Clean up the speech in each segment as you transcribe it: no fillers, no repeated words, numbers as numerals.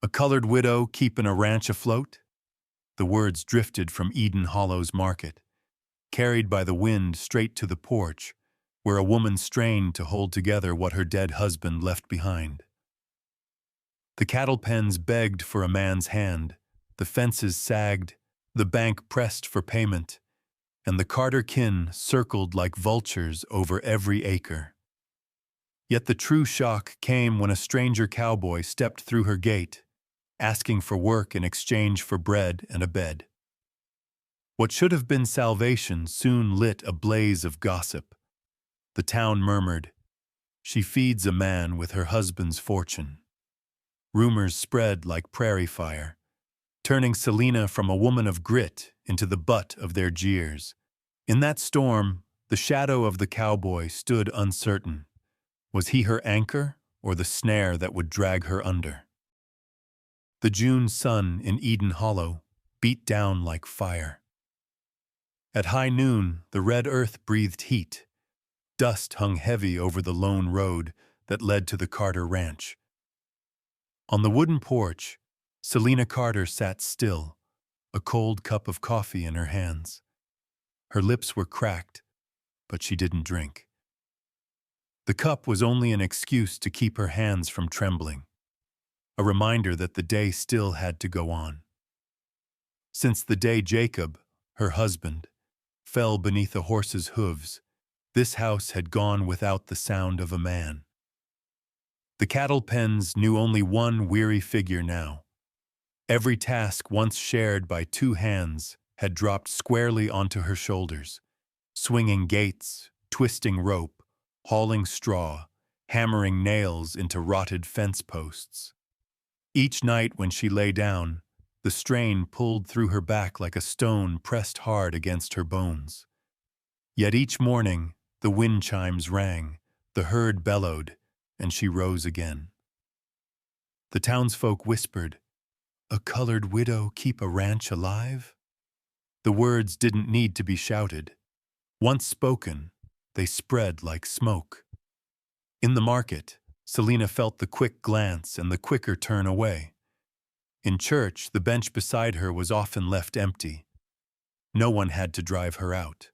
A colored widow keepin' a ranch afloat? The words drifted from Eden Hollow's market, carried by the wind straight to the porch, where a woman strained to hold together what her dead husband left behind. The cattle pens begged for a man's hand, the fences sagged, the bank pressed for payment, and the Carter kin circled like vultures over every acre. Yet the true shock came when a stranger cowboy stepped through her gate, asking for work in exchange for bread and a bed. What should have been salvation soon lit a blaze of gossip. The town murmured, "She feeds a man with her husband's fortune." Rumors spread like prairie fire, turning Selena from a woman of grit into the butt of their jeers. In that storm, the shadow of the cowboy stood uncertain. Was he her anchor or the snare that would drag her under? The June sun in Eden Hollow beat down like fire. At high noon, the red earth breathed heat. Dust hung heavy over the lone road that led to the Carter ranch. On the wooden porch, Selena Carter sat still, a cold cup of coffee in her hands. Her lips were cracked, but she didn't drink. The cup was only an excuse to keep her hands from trembling, a reminder that the day still had to go on. Since the day Jacob, her husband, fell beneath a horse's hooves, this house had gone without the sound of a man. The cattle pens knew only one weary figure now. Every task once shared by two hands had dropped squarely onto her shoulders, swinging gates, twisting rope, hauling straw, hammering nails into rotted fence posts. Each night when she lay down, the strain pulled through her back like a stone pressed hard against her bones. Yet each morning, the wind chimes rang, the herd bellowed, and she rose again. The townsfolk whispered, "A colored widow keep a ranch alive?" The words didn't need to be shouted. Once spoken, they spread like smoke. In the market, Selena felt the quick glance and the quicker turn away. In church, the bench beside her was often left empty. No one had to drive her out.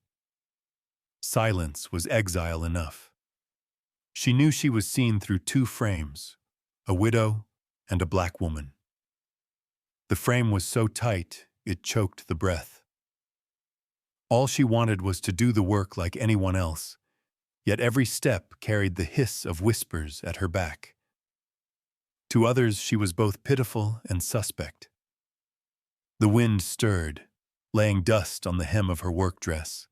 Silence was exile enough. She knew she was seen through two frames, a widow and a black woman. The frame was so tight, it choked the breath. All she wanted was to do the work like anyone else, yet every step carried the hiss of whispers at her back. To others, she was both pitiful and suspect. The wind stirred, laying dust on the hem of her work dress.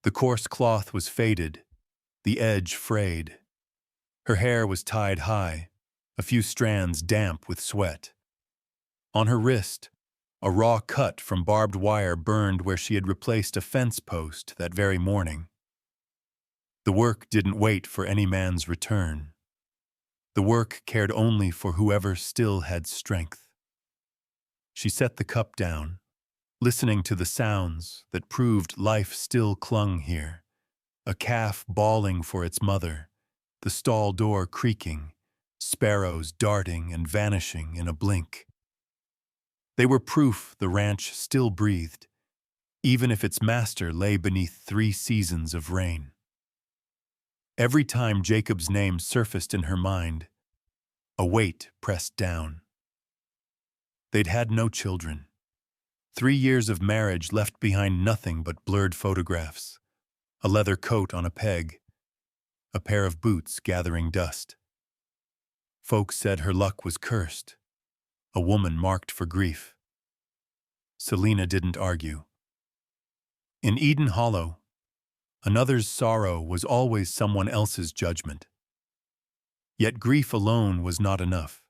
The coarse cloth was faded, the edge frayed. Her hair was tied high, a few strands damp with sweat. On her wrist, a raw cut from barbed wire burned where she had replaced a fence post that very morning. The work didn't wait for any man's return. The work cared only for whoever still had strength. She set the cup down, listening to the sounds that proved life still clung here. A calf bawling for its mother, the stall door creaking, sparrows darting and vanishing in a blink. They were proof the ranch still breathed, even if its master lay beneath 3 seasons of rain. Every time Jacob's name surfaced in her mind, a weight pressed down. They'd had no children. 3 years of marriage left behind nothing but blurred photographs, a leather coat on a peg, a pair of boots gathering dust. Folks said her luck was cursed, a woman marked for grief. Selena didn't argue. In Eden Hollow, another's sorrow was always someone else's judgment. Yet grief alone was not enough.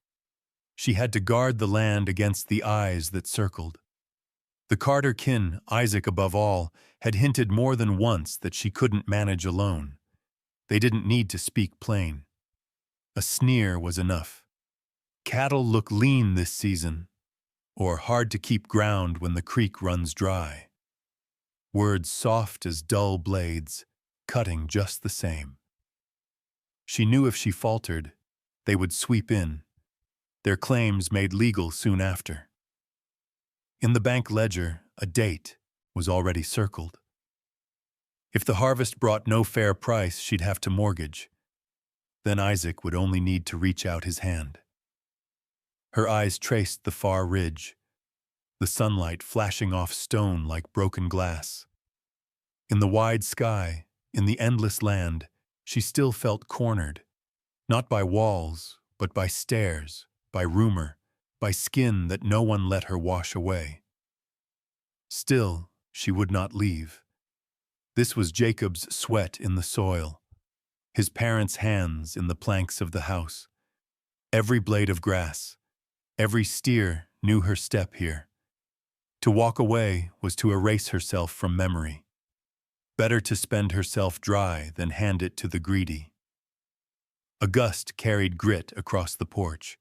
She had to guard the land against the eyes that circled. The Carter kin, Isaac above all, had hinted more than once that she couldn't manage alone. They didn't need to speak plain. A sneer was enough. Cattle look lean this season, or hard to keep ground when the creek runs dry. Words soft as dull blades, cutting just the same. She knew if she faltered, they would sweep in, their claims made legal soon after. In the bank ledger, a date was already circled. If the harvest brought no fair price, she'd have to mortgage. Then Isaac would only need to reach out his hand. Her eyes traced the far ridge, the sunlight flashing off stone like broken glass. In the wide sky, in the endless land, she still felt cornered, not by walls, but by stairs, by rumor, by skin that no one let her wash away. Still, she would not leave. This was Jacob's sweat in the soil, his parents' hands in the planks of the house. Every blade of grass, every steer knew her step here. To walk away was to erase herself from memory. Better to spend herself dry than hand it to the greedy. A gust carried grit across the porch.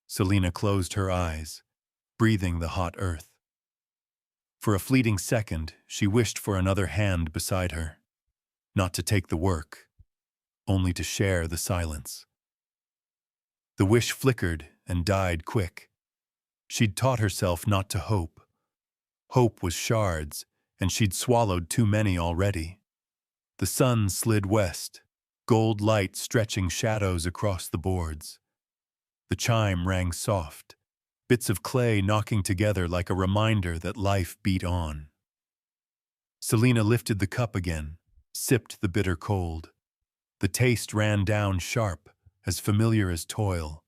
Selena closed her eyes, breathing the hot earth. For a fleeting second, she wished for another hand beside her, not to take the work, only to share the silence. The wish flickered and died quick. She'd taught herself not to hope. Hope was shards, and she'd swallowed too many already. The sun slid west, gold light stretching shadows across the boards. The chime rang soft, bits of clay knocking together like a reminder that life beat on. Selena lifted the cup again, sipped the bitter cold. The taste ran down sharp, as familiar as toil.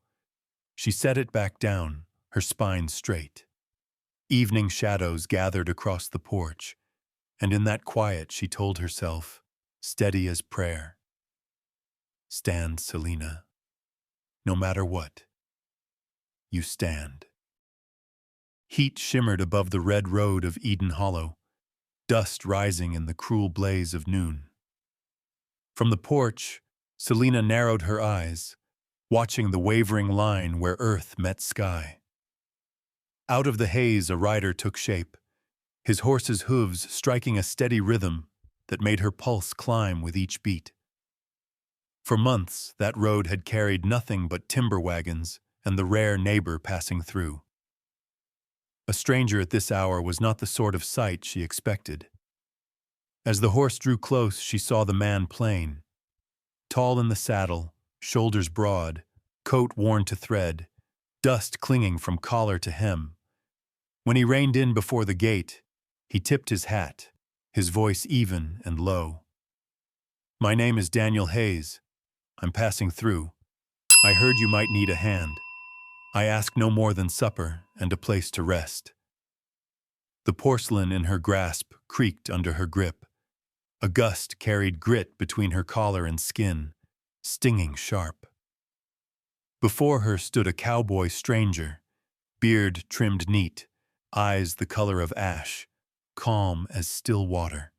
She set it back down, her spine straight. Evening shadows gathered across the porch, and in that quiet she told herself, steady as prayer, "Stand, Selena. No matter what, you stand." Heat shimmered above the red road of Eden Hollow, dust rising in the cruel blaze of noon. From the porch, Selena narrowed her eyes, watching the wavering line where earth met sky. Out of the haze a rider took shape, his horse's hooves striking a steady rhythm that made her pulse climb with each beat. For months, that road had carried nothing but timber wagons and the rare neighbor passing through. A stranger at this hour was not the sort of sight she expected. As the horse drew close, she saw the man plain. Tall in the saddle, shoulders broad, coat worn to thread, dust clinging from collar to hem. When he reined in before the gate, he tipped his hat, his voice even and low. "My name is Daniel Hayes. I'm passing through. I heard you might need a hand. I ask no more than supper and a place to rest." The porcelain in her grasp creaked under her grip. A gust carried grit between her collar and skin, stinging sharp. Before her stood a cowboy stranger, beard trimmed neat, eyes the color of ash, calm as still water.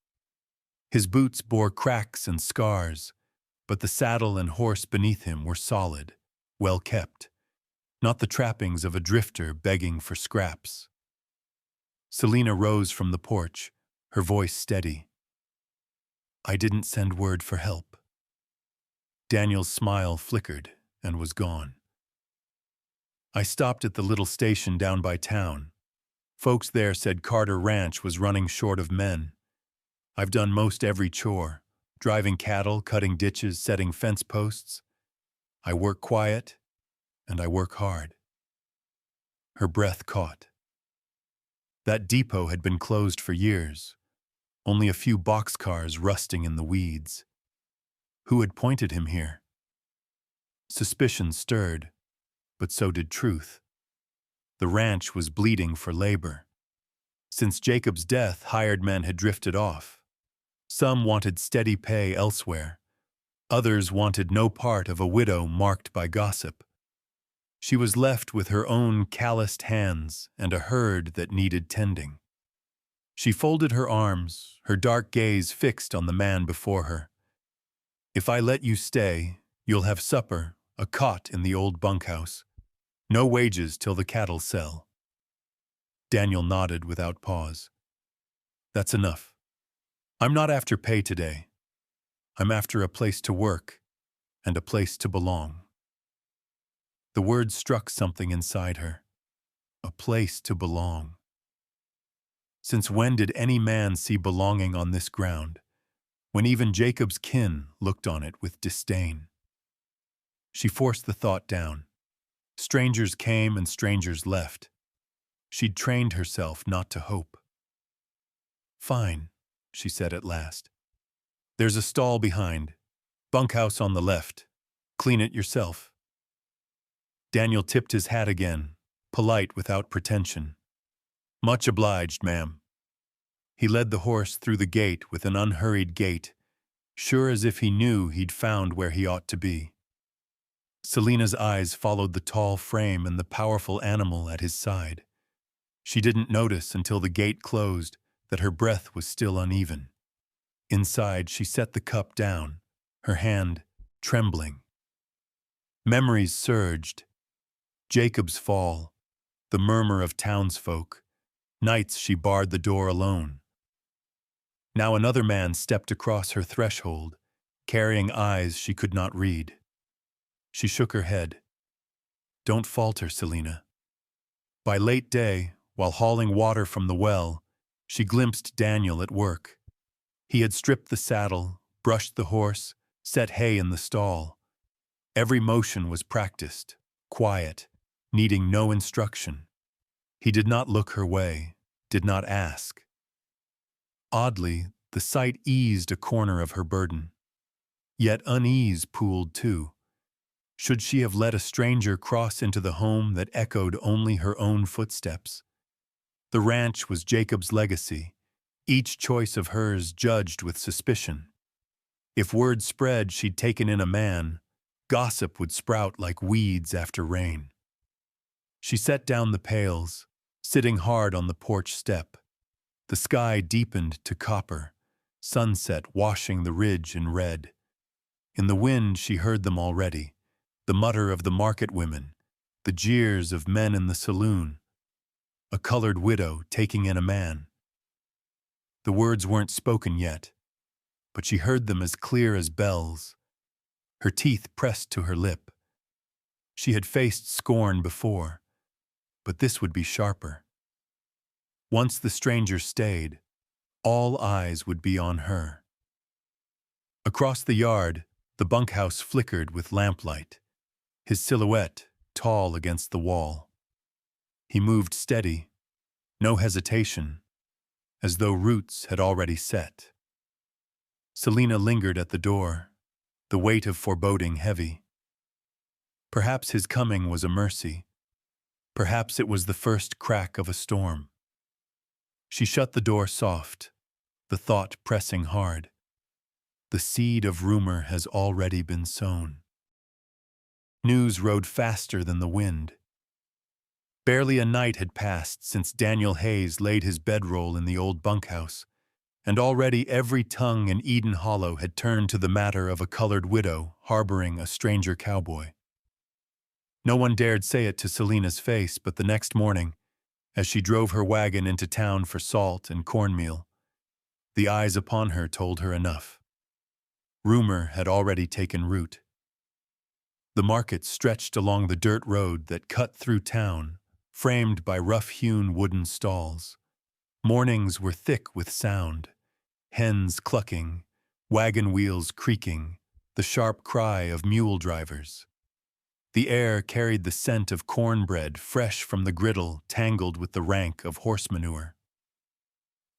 His boots bore cracks and scars, but the saddle and horse beneath him were solid, well kept, not the trappings of a drifter begging for scraps. Selena rose from the porch, her voice steady. "I didn't send word for help." Daniel's smile flickered and was gone. "I stopped at the little station down by town. Folks there said Carter Ranch was running short of men. I've done most every chore, driving cattle, cutting ditches, setting fence posts. I work quiet, and I work hard." Her breath caught. That depot had been closed for years, only a few boxcars rusting in the weeds. Who had pointed him here? Suspicion stirred, but so did truth. The ranch was bleeding for labor. Since Jacob's death, hired men had drifted off. Some wanted steady pay elsewhere. Others wanted no part of a widow marked by gossip. She was left with her own calloused hands and a herd that needed tending. She folded her arms, her dark gaze fixed on the man before her. "If I let you stay, you'll have supper, a cot in the old bunkhouse. No wages till the cattle sell." Daniel nodded without pause. "That's enough. I'm not after pay today. I'm after a place to work and a place to belong." The words struck something inside her. A place to belong. Since when did any man see belonging on this ground, when even Jacob's kin looked on it with disdain? She forced the thought down. Strangers came and strangers left. She'd trained herself not to hope. "Fine," she said at last. "There's a stall behind. Bunkhouse on the left. Clean it yourself." Daniel tipped his hat again, polite without pretension. "Much obliged, ma'am." He led the horse through the gate with an unhurried gait, sure as if he knew he'd found where he ought to be. Selena's eyes followed the tall frame and the powerful animal at his side. She didn't notice until the gate closed that her breath was still uneven. Inside, she set the cup down, her hand trembling. Memories surged. Jacob's fall, the murmur of townsfolk, nights she barred the door alone. Now another man stepped across her threshold, carrying eyes she could not read. She shook her head. "Don't falter, Selena." By late day, while hauling water from the well, she glimpsed Daniel at work. He had stripped the saddle, brushed the horse, set hay in the stall. Every motion was practiced, quiet, needing no instruction. He did not look her way, did not ask. Oddly, the sight eased a corner of her burden. Yet unease pooled too. Should she have let a stranger cross into the home that echoed only her own footsteps? The ranch was Jacob's legacy, each choice of hers judged with suspicion. If word spread she'd taken in a man, gossip would sprout like weeds after rain. She set down the pails, sitting hard on the porch step. The sky deepened to copper, sunset washing the ridge in red. In the wind she heard them already, the mutter of the market women, the jeers of men in the saloon. A colored widow taking in a man. The words weren't spoken yet, but she heard them as clear as bells. Her teeth pressed to her lip. She had faced scorn before, but this would be sharper. Once the stranger stayed, all eyes would be on her. Across the yard, the bunkhouse flickered with lamplight, his silhouette tall against the wall. He moved steady, no hesitation, as though roots had already set. Selena lingered at the door, the weight of foreboding heavy. Perhaps his coming was a mercy. Perhaps it was the first crack of a storm. She shut the door soft, the thought pressing hard. The seed of rumor has already been sown. News rode faster than the wind. Barely a night had passed since Daniel Hayes laid his bedroll in the old bunkhouse, and already every tongue in Eden Hollow had turned to the matter of a colored widow harboring a stranger cowboy. No one dared say it to Selena's face, but the next morning, as she drove her wagon into town for salt and cornmeal, the eyes upon her told her enough. Rumor had already taken root. The market stretched along the dirt road that cut through town, framed by rough-hewn wooden stalls. Mornings were thick with sound, hens clucking, wagon wheels creaking, the sharp cry of mule drivers. The air carried the scent of cornbread fresh from the griddle tangled with the rank of horse manure.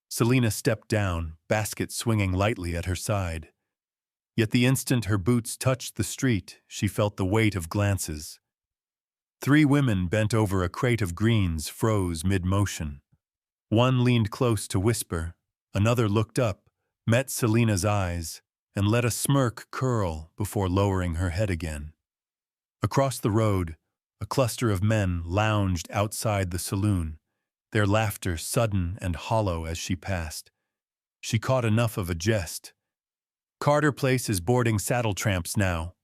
Selena stepped down, basket swinging lightly at her side. Yet the instant her boots touched the street, she felt the weight of glances. 3 women bent over a crate of greens froze mid-motion. One leaned close to whisper, another looked up, met Selena's eyes, and let a smirk curl before lowering her head again. Across the road, a cluster of men lounged outside the saloon, their laughter sudden and hollow as she passed. She caught enough of a jest. "Carter Place is boarding saddle tramps now."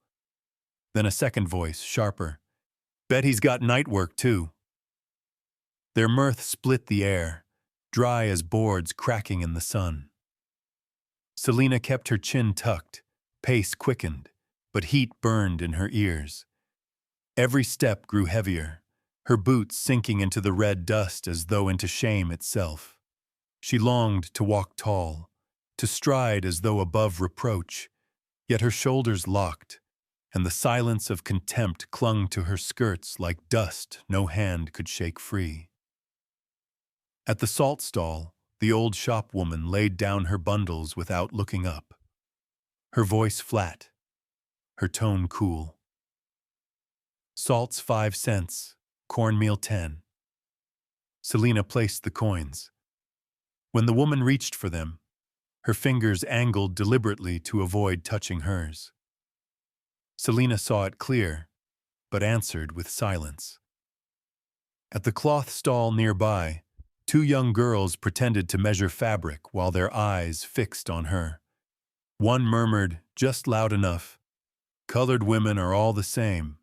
Then a second voice, sharper. "Bet he's got night work, too." Their mirth split the air, dry as boards cracking in the sun. Selena kept her chin tucked, pace quickened, but heat burned in her ears. Every step grew heavier, her boots sinking into the red dust as though into shame itself. She longed to walk tall, to stride as though above reproach, yet her shoulders locked, and the silence of contempt clung to her skirts like dust no hand could shake free. At the salt stall, the old shopwoman laid down her bundles without looking up. Her voice flat, her tone cool. Salt's 5 cents, cornmeal 10. Selena placed the coins. When the woman reached for them, her fingers angled deliberately to avoid touching hers. Selena saw it clear, but answered with silence. At the cloth stall nearby, 2 young girls pretended to measure fabric while their eyes fixed on her. One murmured, just loud enough, "Colored women are all the same.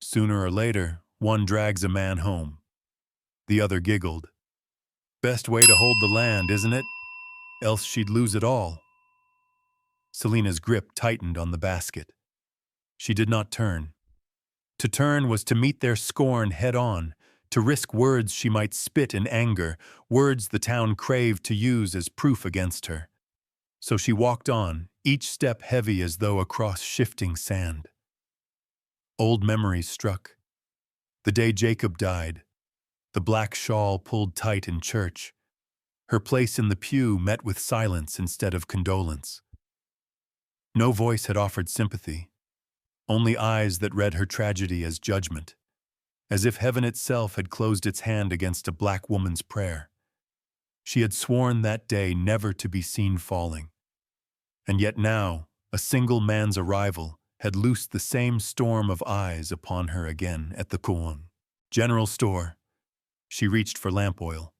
Sooner or later, one drags a man home." The other giggled. "Best way to hold the land, isn't it? Else she'd lose it all." Selena's grip tightened on the basket. She did not turn. To turn was to meet their scorn head-on, to risk words she might spit in anger, words the town craved to use as proof against her. So she walked on, each step heavy as though across shifting sand. Old memories struck. The day Jacob died, the black shawl pulled tight in church. Her place in the pew met with silence instead of condolence. No voice had offered sympathy, only eyes that read her tragedy as judgment, as if heaven itself had closed its hand against a black woman's prayer. She had sworn that day never to be seen falling. And yet now, a single man's arrival had loosed the same storm of eyes upon her again at the Koon general store. She reached for lamp oil.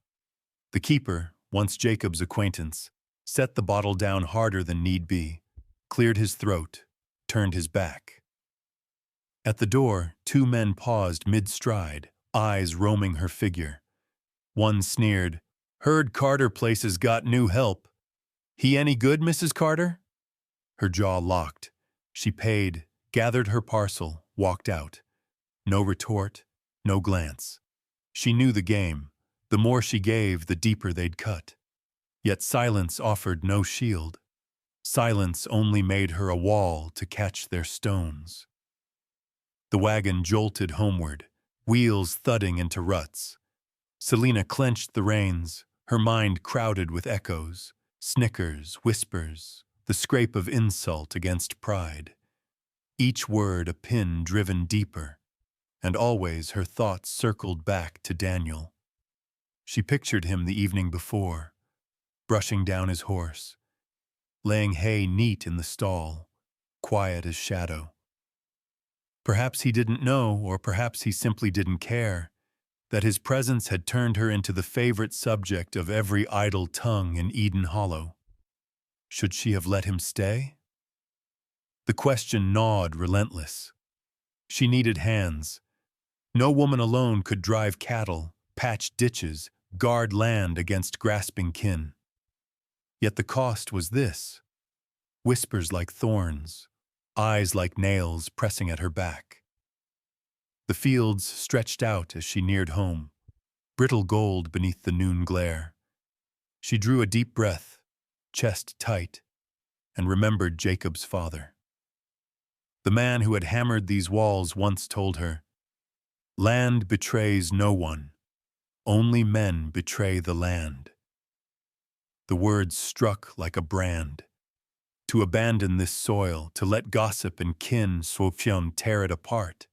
The keeper, once Jacob's acquaintance, set the bottle down harder than need be, cleared his throat, turned his back. At the door, 2 men paused mid-stride, eyes roaming her figure. One sneered, "Heard Carter place's got new help. He any good, Mrs. Carter?" Her jaw locked. She paid, gathered her parcel, walked out. No retort, no glance. She knew the game. The more she gave, the deeper they'd cut. Yet silence offered no shield. Silence only made her a wall to catch their stones. The wagon jolted homeward, wheels thudding into ruts. Selena clenched the reins, her mind crowded with echoes, snickers, whispers, the scrape of insult against pride. Each word a pin driven deeper, and always her thoughts circled back to Daniel. She pictured him the evening before, brushing down his horse, laying hay neat in the stall, quiet as shadow. Perhaps he didn't know, or perhaps he simply didn't care, that his presence had turned her into the favorite subject of every idle tongue in Eden Hollow. Should she have let him stay? The question gnawed relentless. She needed hands. No woman alone could drive cattle, patch ditches, guard land against grasping kin. Yet the cost was this: whispers like thorns, eyes like nails pressing at her back. The fields stretched out as she neared home, brittle gold beneath the noon glare. She drew a deep breath, chest tight, and remembered Jacob's father. The man who had hammered these walls once told her, "Land betrays no one. Only men betray the land." The words struck like a brand. To abandon this soil, to let gossip and kin Swofyeon tear it apart,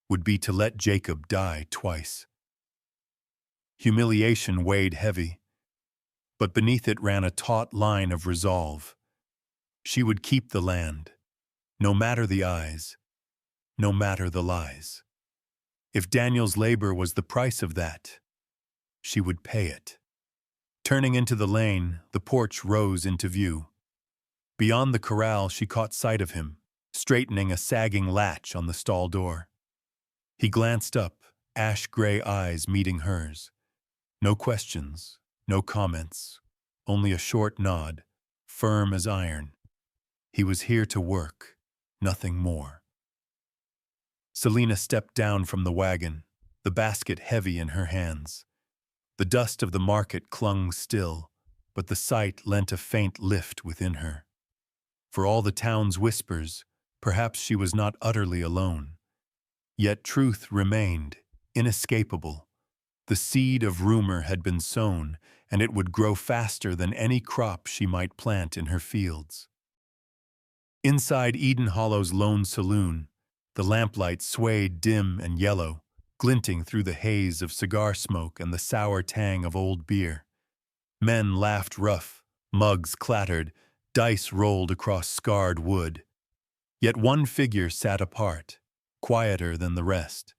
would be to let Jacob die twice. Humiliation weighed heavy, but beneath it ran a taut line of resolve. She would keep the land, no matter the eyes, no matter the lies. If Daniel's labor was the price of that, she would pay it. Turning into the lane, the porch rose into view. Beyond the corral, she caught sight of him, straightening a sagging latch on the stall door. He glanced up, ash-gray eyes meeting hers. No questions, no comments, only a short nod, firm as iron. He was here to work, nothing more. Selena stepped down from the wagon, the basket heavy in her hands. The dust of the market clung still, but the sight lent a faint lift within her. For all the town's whispers, perhaps she was not utterly alone. Yet truth remained, inescapable. The seed of rumor had been sown, and it would grow faster than any crop she might plant in her fields. Inside Eden Hollow's lone saloon, the lamplight swayed dim and yellow, glinting through the haze of cigar smoke and the sour tang of old beer. Men laughed rough, mugs clattered, dice rolled across scarred wood. Yet one figure sat apart, quieter than the rest.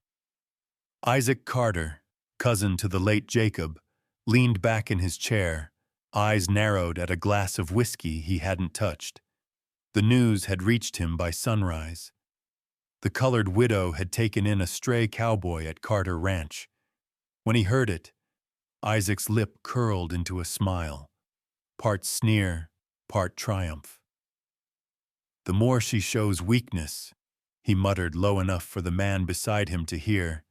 Isaac Carter, cousin to the late Jacob, leaned back in his chair, eyes narrowed at a glass of whiskey he hadn't touched. The news had reached him by sunrise. The colored widow had taken in a stray cowboy at Carter Ranch. When he heard it, Isaac's lip curled into a smile, part sneer, part triumph. "The more she shows weakness," he muttered low enough for the man beside him to hear,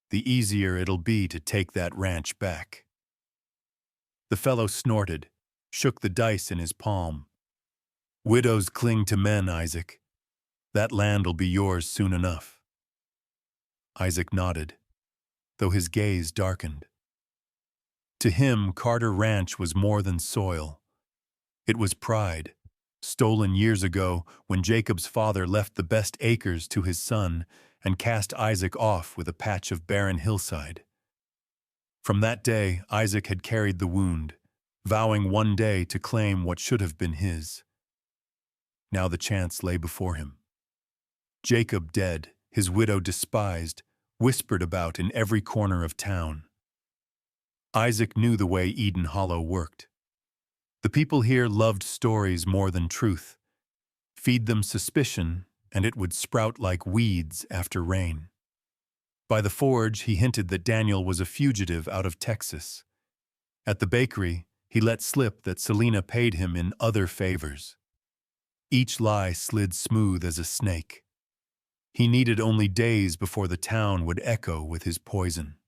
"the easier it'll be to take that ranch back." The fellow snorted, shook the dice in his palm. "Widows cling to men, Isaac. That land'll be yours soon enough." Isaac nodded, though his gaze darkened. To him, Carter Ranch was more than soil. It was pride, stolen years ago when Jacob's father left the best acres to his son and cast Isaac off with a patch of barren hillside. From that day, Isaac had carried the wound, vowing one day to claim what should have been his. Now the chance lay before him. Jacob dead, his widow despised, whispered about in every corner of town. Isaac knew the way Eden Hollow worked. The people here loved stories more than truth. Feed them suspicion, and it would sprout like weeds after rain. By the forge, he hinted that Daniel was a fugitive out of Texas. At the bakery, he let slip that Selena paid him in other favors. Each lie slid smooth as a snake. He needed only days before the town would echo with his poison.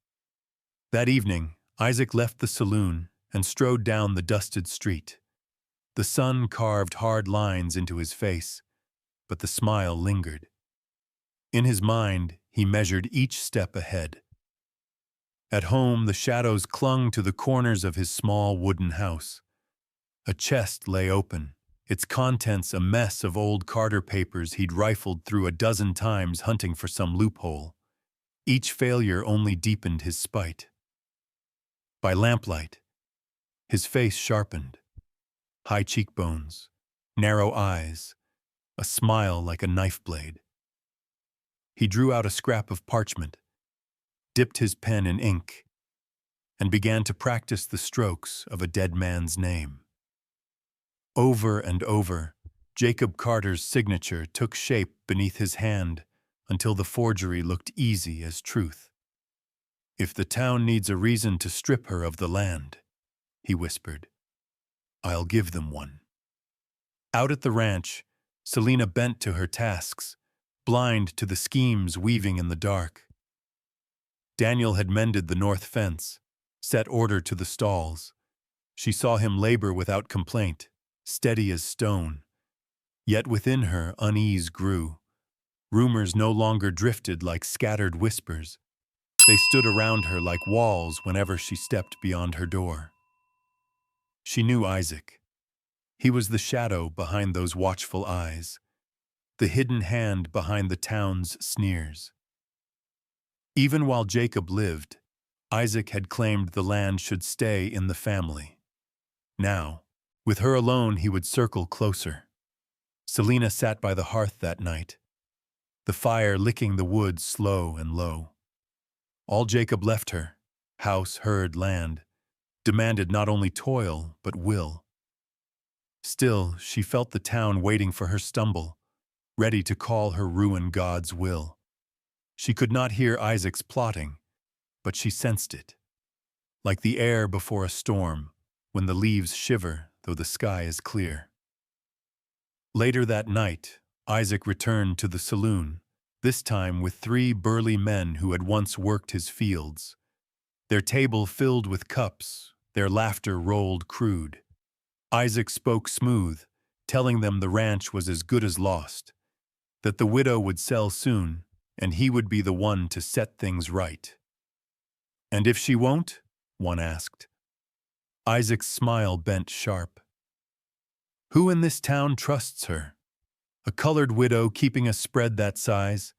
That evening, Isaac left the saloon and strode down the dusted street. The sun carved hard lines into his face, but the smile lingered. In his mind, he measured each step ahead. At home, the shadows clung to the corners of his small wooden house. A chest lay open, its contents a mess of old Carter papers he'd rifled through a dozen times hunting for some loophole. Each failure only deepened his spite. By lamplight, his face sharpened. High cheekbones, narrow eyes, a smile like a knife blade. He drew out a scrap of parchment, dipped his pen in ink, and began to practice the strokes of a dead man's name. Over and over, Jacob Carter's signature took shape beneath his hand until the forgery looked easy as truth. "If the town needs a reason to strip her of the land," he whispered, "I'll give them one." Out at the ranch, Selena bent to her tasks, blind to the schemes weaving in the dark. Daniel had mended the north fence, set order to the stalls. She saw him labor without complaint, steady as stone. Yet within her unease grew. Rumors no longer drifted like scattered whispers. They stood around her like walls whenever she stepped beyond her door. She knew Isaac. He was the shadow behind those watchful eyes, the hidden hand behind the town's sneers. Even while Jacob lived, Isaac had claimed the land should stay in the family. Now, with her alone, he would circle closer. Selena sat by the hearth that night, the fire licking the wood slow and low. All Jacob left her, house, herd, land, demanded not only toil, but will. Still, she felt the town waiting for her stumble, ready to call her ruin God's will. She could not hear Isaac's plotting, but she sensed it, like the air before a storm, when the leaves shiver though the sky is clear. Later that night, Isaac returned to the saloon, this time with 3 burly men who had once worked his fields. Their table filled with cups, their laughter rolled crude. Isaac spoke smooth, telling them the ranch was as good as lost, that the widow would sell soon, and he would be the one to set things right. "And if she won't?" one asked. Isaac's smile bent sharp. "Who in this town trusts her? A colored widow keeping a spread that size?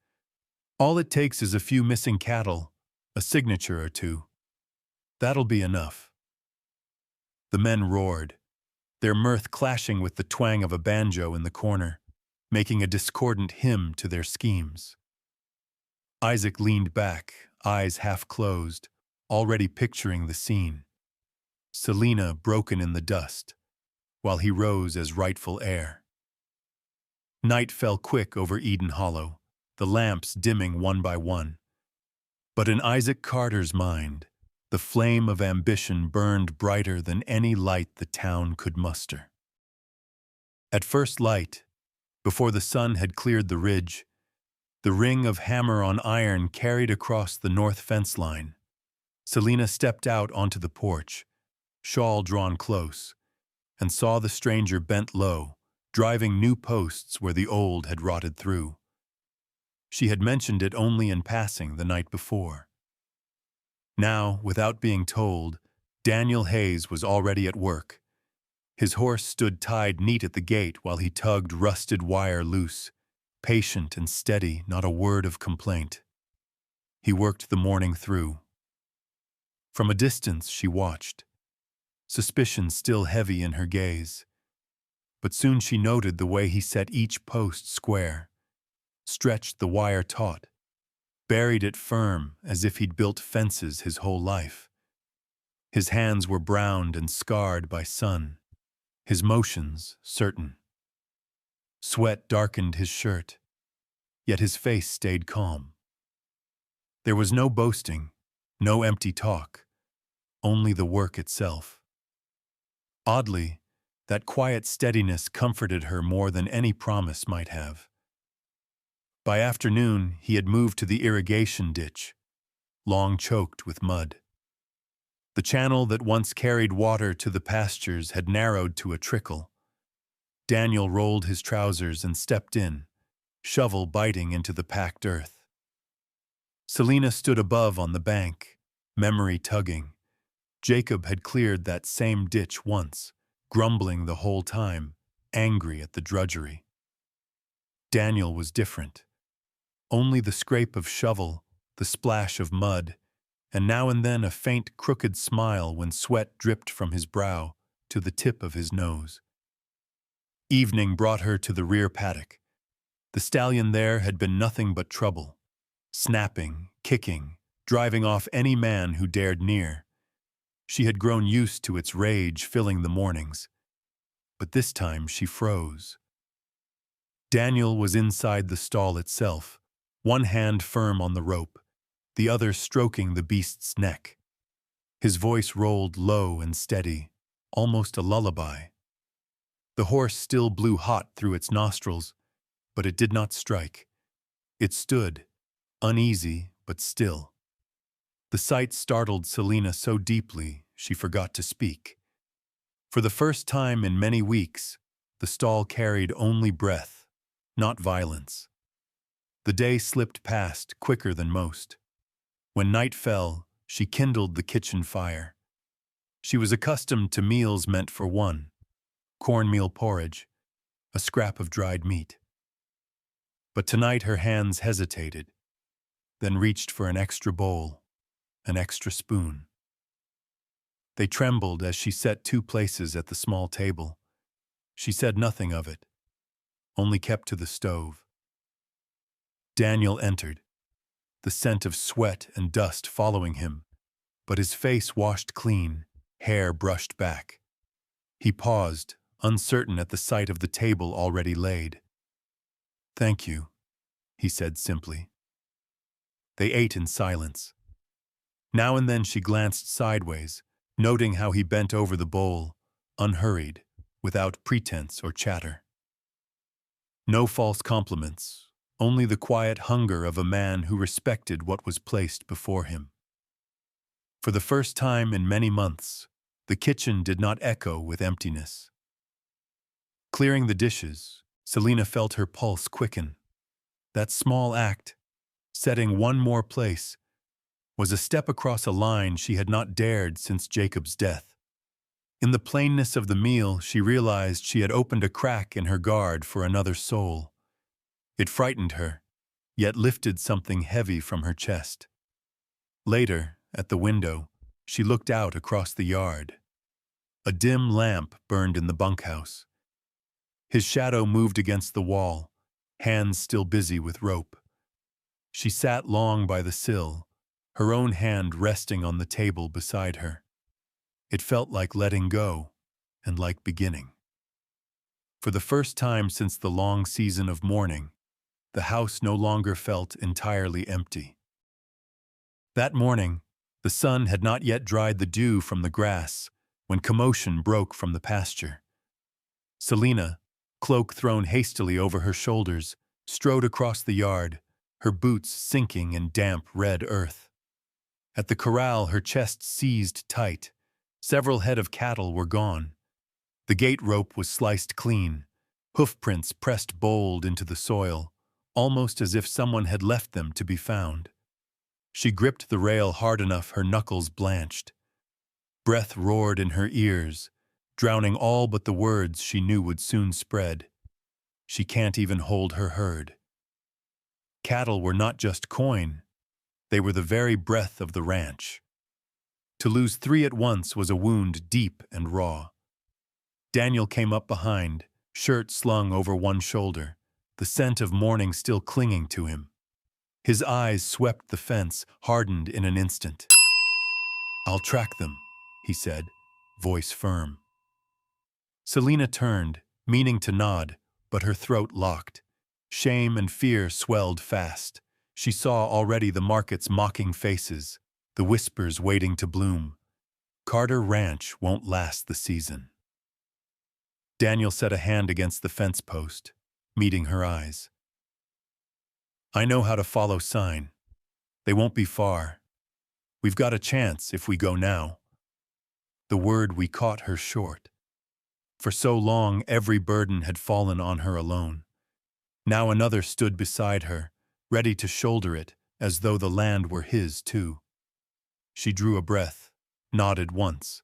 All it takes is a few missing cattle, a signature or two. That'll be enough." The men roared, their mirth clashing with the twang of a banjo in the corner, making a discordant hymn to their schemes. Isaac leaned back, eyes half closed, already picturing the scene. Selena broken in the dust, while he rose as rightful heir. Night fell quick over Eden Hollow, the lamps dimming one by one. But in Isaac Carter's mind, the flame of ambition burned brighter than any light the town could muster. At first light, before the sun had cleared the ridge, the ring of hammer on iron carried across the north fence line. Selena stepped out onto the porch, shawl drawn close, and saw the stranger bent low, driving new posts where the old had rotted through. She had mentioned it only in passing the night before. Now, without being told, Daniel Hayes was already at work. His horse stood tied neat at the gate while he tugged rusted wire loose, patient and steady, not a word of complaint. He worked the morning through. From a distance she watched, suspicion still heavy in her gaze. But soon she noted the way he set each post square, stretched the wire taut, buried it firm as if he'd built fences his whole life. His hands were browned and scarred by sun, his motions certain. Sweat darkened his shirt, yet his face stayed calm. There was no boasting, no empty talk, only the work itself. Oddly, that quiet steadiness comforted her more than any promise might have. By afternoon, he had moved to the irrigation ditch, long choked with mud. The channel that once carried water to the pastures had narrowed to a trickle. Daniel rolled his trousers and stepped in, shovel biting into the packed earth. Selena stood above on the bank, memory tugging. Jacob had cleared that same ditch once, grumbling the whole time, angry at the drudgery. Daniel was different. Only the scrape of shovel, the splash of mud, and now and then a faint crooked smile when sweat dripped from his brow to the tip of his nose. Evening brought her to the rear paddock. The stallion there had been nothing but trouble, snapping, kicking, driving off any man who dared near. She had grown used to its rage filling the mornings, but this time she froze. Daniel was inside the stall itself, one hand firm on the rope, the other stroking the beast's neck. His voice rolled low and steady, almost a lullaby. The horse still blew hot through its nostrils, but it did not strike. It stood, uneasy but still. The sight startled Selena so deeply she forgot to speak. For the first time in many weeks, the stall carried only breath, not violence. The day slipped past quicker than most. When night fell, she kindled the kitchen fire. She was accustomed to meals meant for one: cornmeal porridge, a scrap of dried meat. But tonight her hands hesitated, then reached for an extra bowl, an extra spoon. They trembled as she set 2 places at the small table. She said nothing of it, only kept to the stove. Daniel entered, the scent of sweat and dust following him, but his face washed clean, hair brushed back. He paused, uncertain at the sight of the table already laid. "Thank you," he said simply. They ate in silence. Now and then she glanced sideways, noting how he bent over the bowl, unhurried, without pretense or chatter. No false compliments, only the quiet hunger of a man who respected what was placed before him. For the first time in many months, the kitchen did not echo with emptiness. Clearing the dishes, Selena felt her pulse quicken. That small act, setting one more place, was a step across a line she had not dared since Jacob's death. In the plainness of the meal, she realized she had opened a crack in her guard for another soul. It frightened her, yet lifted something heavy from her chest. Later, at the window, she looked out across the yard. A dim lamp burned in the bunkhouse. His shadow moved against the wall, hands still busy with rope. She sat long by the sill, her own hand resting on the table beside her. It felt like letting go, and like beginning. For the first time since the long season of mourning, the house no longer felt entirely empty. That morning, the sun had not yet dried the dew from the grass when commotion broke from the pasture. Selena, cloak thrown hastily over her shoulders, strode across the yard, her boots sinking in damp red earth. At the corral, her chest seized tight. Several head of cattle were gone. The gate rope was sliced clean, hoofprints pressed bold into the soil, almost as if someone had left them to be found. She gripped the rail hard enough her knuckles blanched. Breath roared in her ears, drowning all but the words she knew would soon spread. She can't even hold her herd. Cattle were not just coin, they were the very breath of the ranch. To lose 3 at once was a wound deep and raw. Daniel came up behind, shirt slung over one shoulder, the scent of morning still clinging to him. His eyes swept the fence, hardened in an instant. "I'll track them," he said, voice firm. Selena turned, meaning to nod, but her throat locked. Shame and fear swelled fast. She saw already the market's mocking faces, the whispers waiting to bloom. Carter Ranch won't last the season. Daniel set a hand against the fence post, meeting her eyes. "I know how to follow sign. They won't be far. We've got a chance if we go now." The word we caught her short. For so long, every burden had fallen on her alone. Now another stood beside her, ready to shoulder it, as though the land were his too. She drew a breath, nodded once.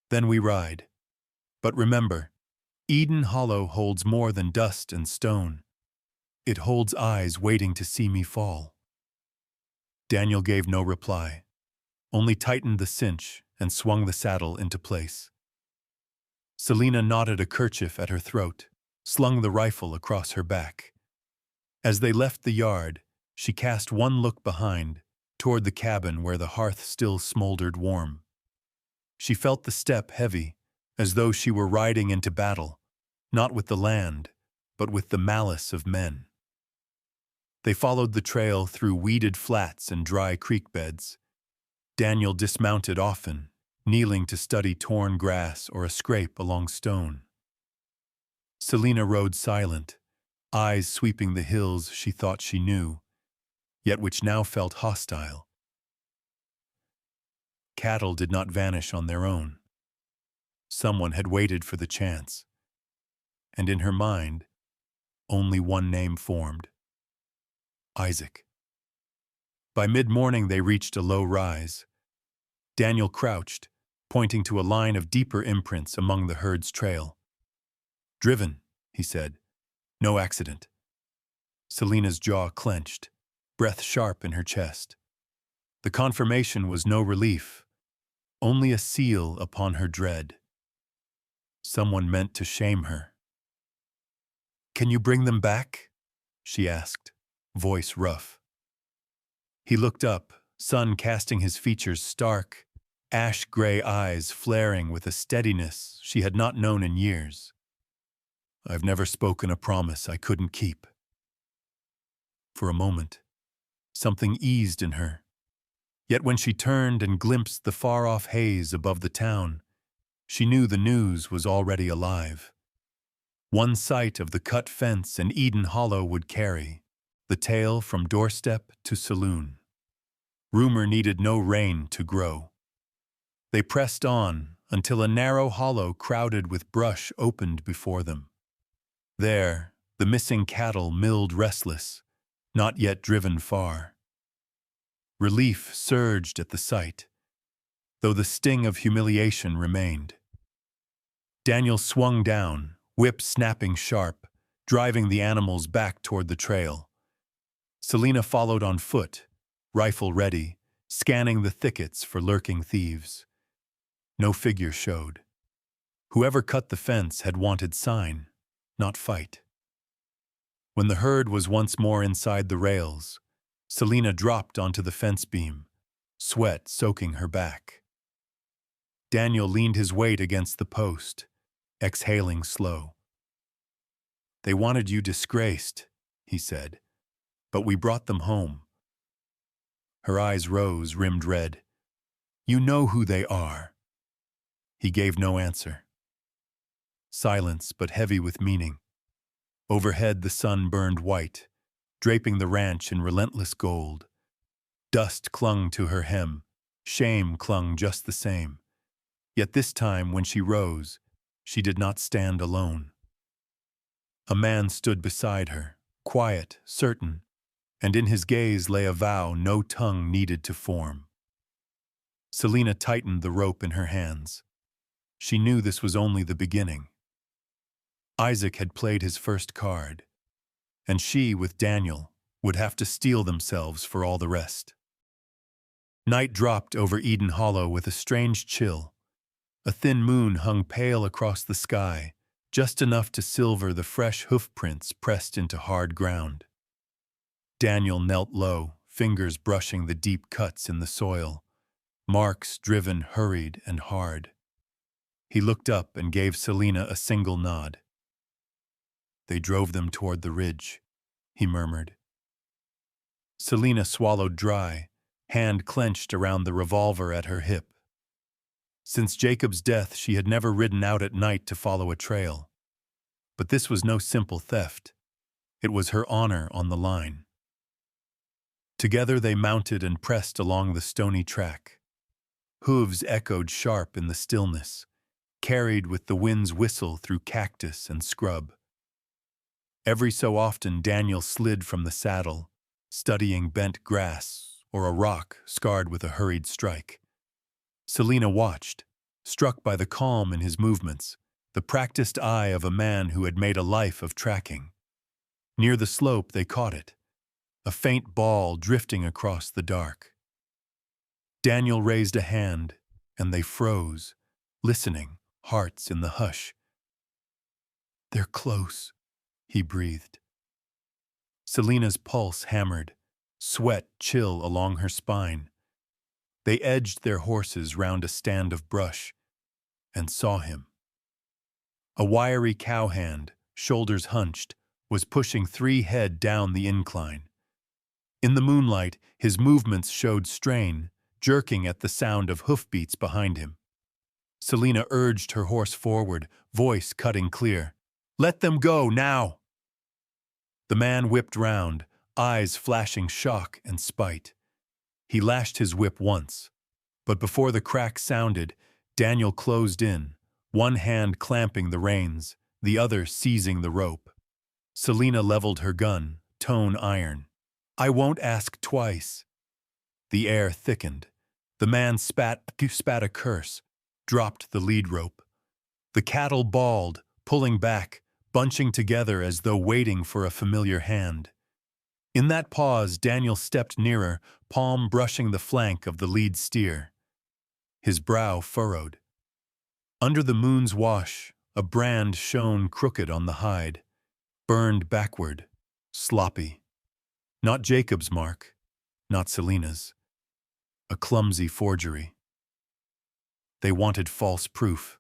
"Then we ride. But remember, Eden Hollow holds more than dust and stone. It holds eyes waiting to see me fall." Daniel gave no reply, only tightened the cinch and swung the saddle into place. Selena knotted a kerchief at her throat, slung the rifle across her back. As they left the yard, she cast one look behind, toward the cabin where the hearth still smoldered warm. She felt the step heavy, as though she were riding into battle, not with the land, but with the malice of men. They followed the trail through weeded flats and dry creek beds. Daniel dismounted often, kneeling to study torn grass or a scrape along stone. Selena rode silent, eyes sweeping the hills she thought she knew, yet which now felt hostile. Cattle did not vanish on their own. Someone had waited for the chance. And in her mind, only one name formed: Isaac. By mid-morning they reached a low rise. Daniel crouched, pointing to a line of deeper imprints among the herd's trail. "Driven," he said. "No accident." Selena's jaw clenched, breath sharp in her chest. The confirmation was no relief, only a seal upon her dread. Someone meant to shame her. "Can you bring them back?" she asked, voice rough. He looked up, sun casting his features stark, ash-gray eyes flaring with a steadiness she had not known in years. "I've never spoken a promise I couldn't keep." For a moment, something eased in her. Yet when she turned and glimpsed the far-off haze above the town, she knew the news was already alive. One sight of the cut fence and Eden Hollow would carry the tale from doorstep to saloon. Rumor needed no rain to grow. They pressed on until a narrow hollow crowded with brush opened before them. There, the missing cattle milled restless, not yet driven far. Relief surged at the sight, though the sting of humiliation remained. Daniel swung down, whip snapping sharp, driving the animals back toward the trail. Selena followed on foot, rifle ready, scanning the thickets for lurking thieves. No figure showed. Whoever cut the fence had wanted sign, not fight. When the herd was once more inside the rails, Selena dropped onto the fence beam, sweat soaking her back. Daniel leaned his weight against the post, exhaling slow. "They wanted you disgraced," he said, "but we brought them home." Her eyes rose, rimmed red. "You know who they are." He gave no answer. Silence, but heavy with meaning. Overhead the sun burned white, draping the ranch in relentless gold. Dust clung to her hem, shame clung just the same. Yet this time, when she rose, she did not stand alone. A man stood beside her, quiet, certain, and in his gaze lay a vow no tongue needed to form. Selena tightened the rope in her hands. She knew this was only the beginning. Isaac had played his first card, and she, with Daniel, would have to steel themselves for all the rest. Night dropped over Eden Hollow with a strange chill. A thin moon hung pale across the sky, just enough to silver the fresh hoofprints pressed into hard ground. Daniel knelt low, fingers brushing the deep cuts in the soil, marks driven hurried and hard. He looked up and gave Selena a single nod. "They drove them toward the ridge," he murmured. Selena swallowed dry, hand clenched around the revolver at her hip. Since Jacob's death, she had never ridden out at night to follow a trail. But this was no simple theft. It was her honor on the line. Together they mounted and pressed along the stony track. Hooves echoed sharp in the stillness, carried with the wind's whistle through cactus and scrub. Every so often Daniel slid from the saddle, studying bent grass or a rock scarred with a hurried strike. Selena watched, struck by the calm in his movements, the practiced eye of a man who had made a life of tracking. Near the slope they caught it, a faint ball drifting across the dark. Daniel raised a hand, and they froze, listening, hearts in the hush. "They're close," he breathed. Selena's pulse hammered, sweat chill along her spine. They edged their horses round a stand of brush and saw him. A wiry cowhand, shoulders hunched, was pushing 3 head down the incline. In the moonlight, his movements showed strain, jerking at the sound of hoofbeats behind him. Selena urged her horse forward, voice cutting clear. "Let them go, now!" The man whipped round, eyes flashing shock and spite. He lashed his whip once, but before the crack sounded, Daniel closed in, one hand clamping the reins, the other seizing the rope. Selena leveled her gun, tone iron. "I won't ask twice." The air thickened. The man spat a curse, dropped the lead rope. The cattle bawled, pulling back, bunching together as though waiting for a familiar hand. In that pause, Daniel stepped nearer, palm brushing the flank of the lead steer. His brow furrowed. Under the moon's wash, a brand shone crooked on the hide, burned backward, sloppy. Not Jacob's mark, not Selena's. A clumsy forgery. "They wanted false proof,"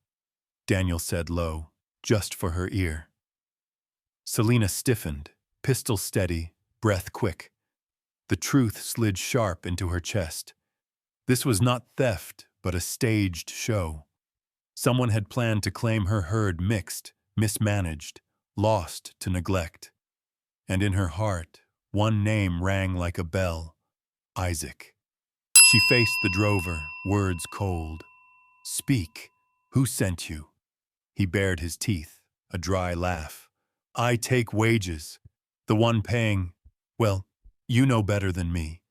Daniel said low, just for her ear. Selena stiffened, pistol steady, breath quick. The truth slid sharp into her chest. This was not theft, but a staged show. Someone had planned to claim her herd mixed, mismanaged, lost to neglect, and in her heart, one name rang like a bell, Isaac. She faced the drover, words cold. "Speak, who sent you?" He bared his teeth, a dry laugh. "I take wages. The one paying, well, you know better than me."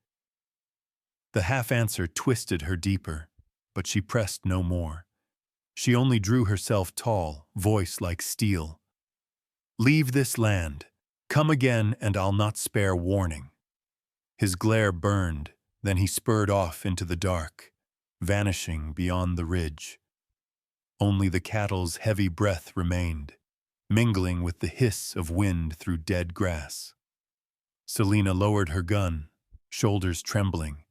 The half-answer twisted her deeper, but she pressed no more. She only drew herself tall, voice like steel. "Leave this land. Come again, and I'll not spare warning." His glare burned, then he spurred off into the dark, vanishing beyond the ridge. Only the cattle's heavy breath remained, mingling with the hiss of wind through dead grass. Selena lowered her gun, shoulders trembling,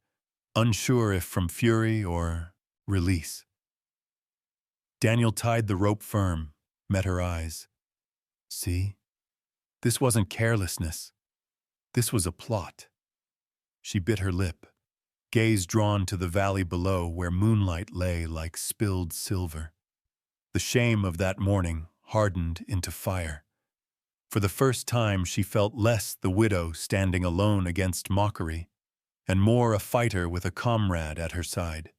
unsure if from fury or release. Daniel tied the rope firm, met her eyes. "See? This wasn't carelessness. This was a plot." She bit her lip, gaze drawn to the valley below where moonlight lay like spilled silver. The shame of that morning hardened into fire. For the first time she felt less the widow standing alone against mockery, and more a fighter with a comrade at her side.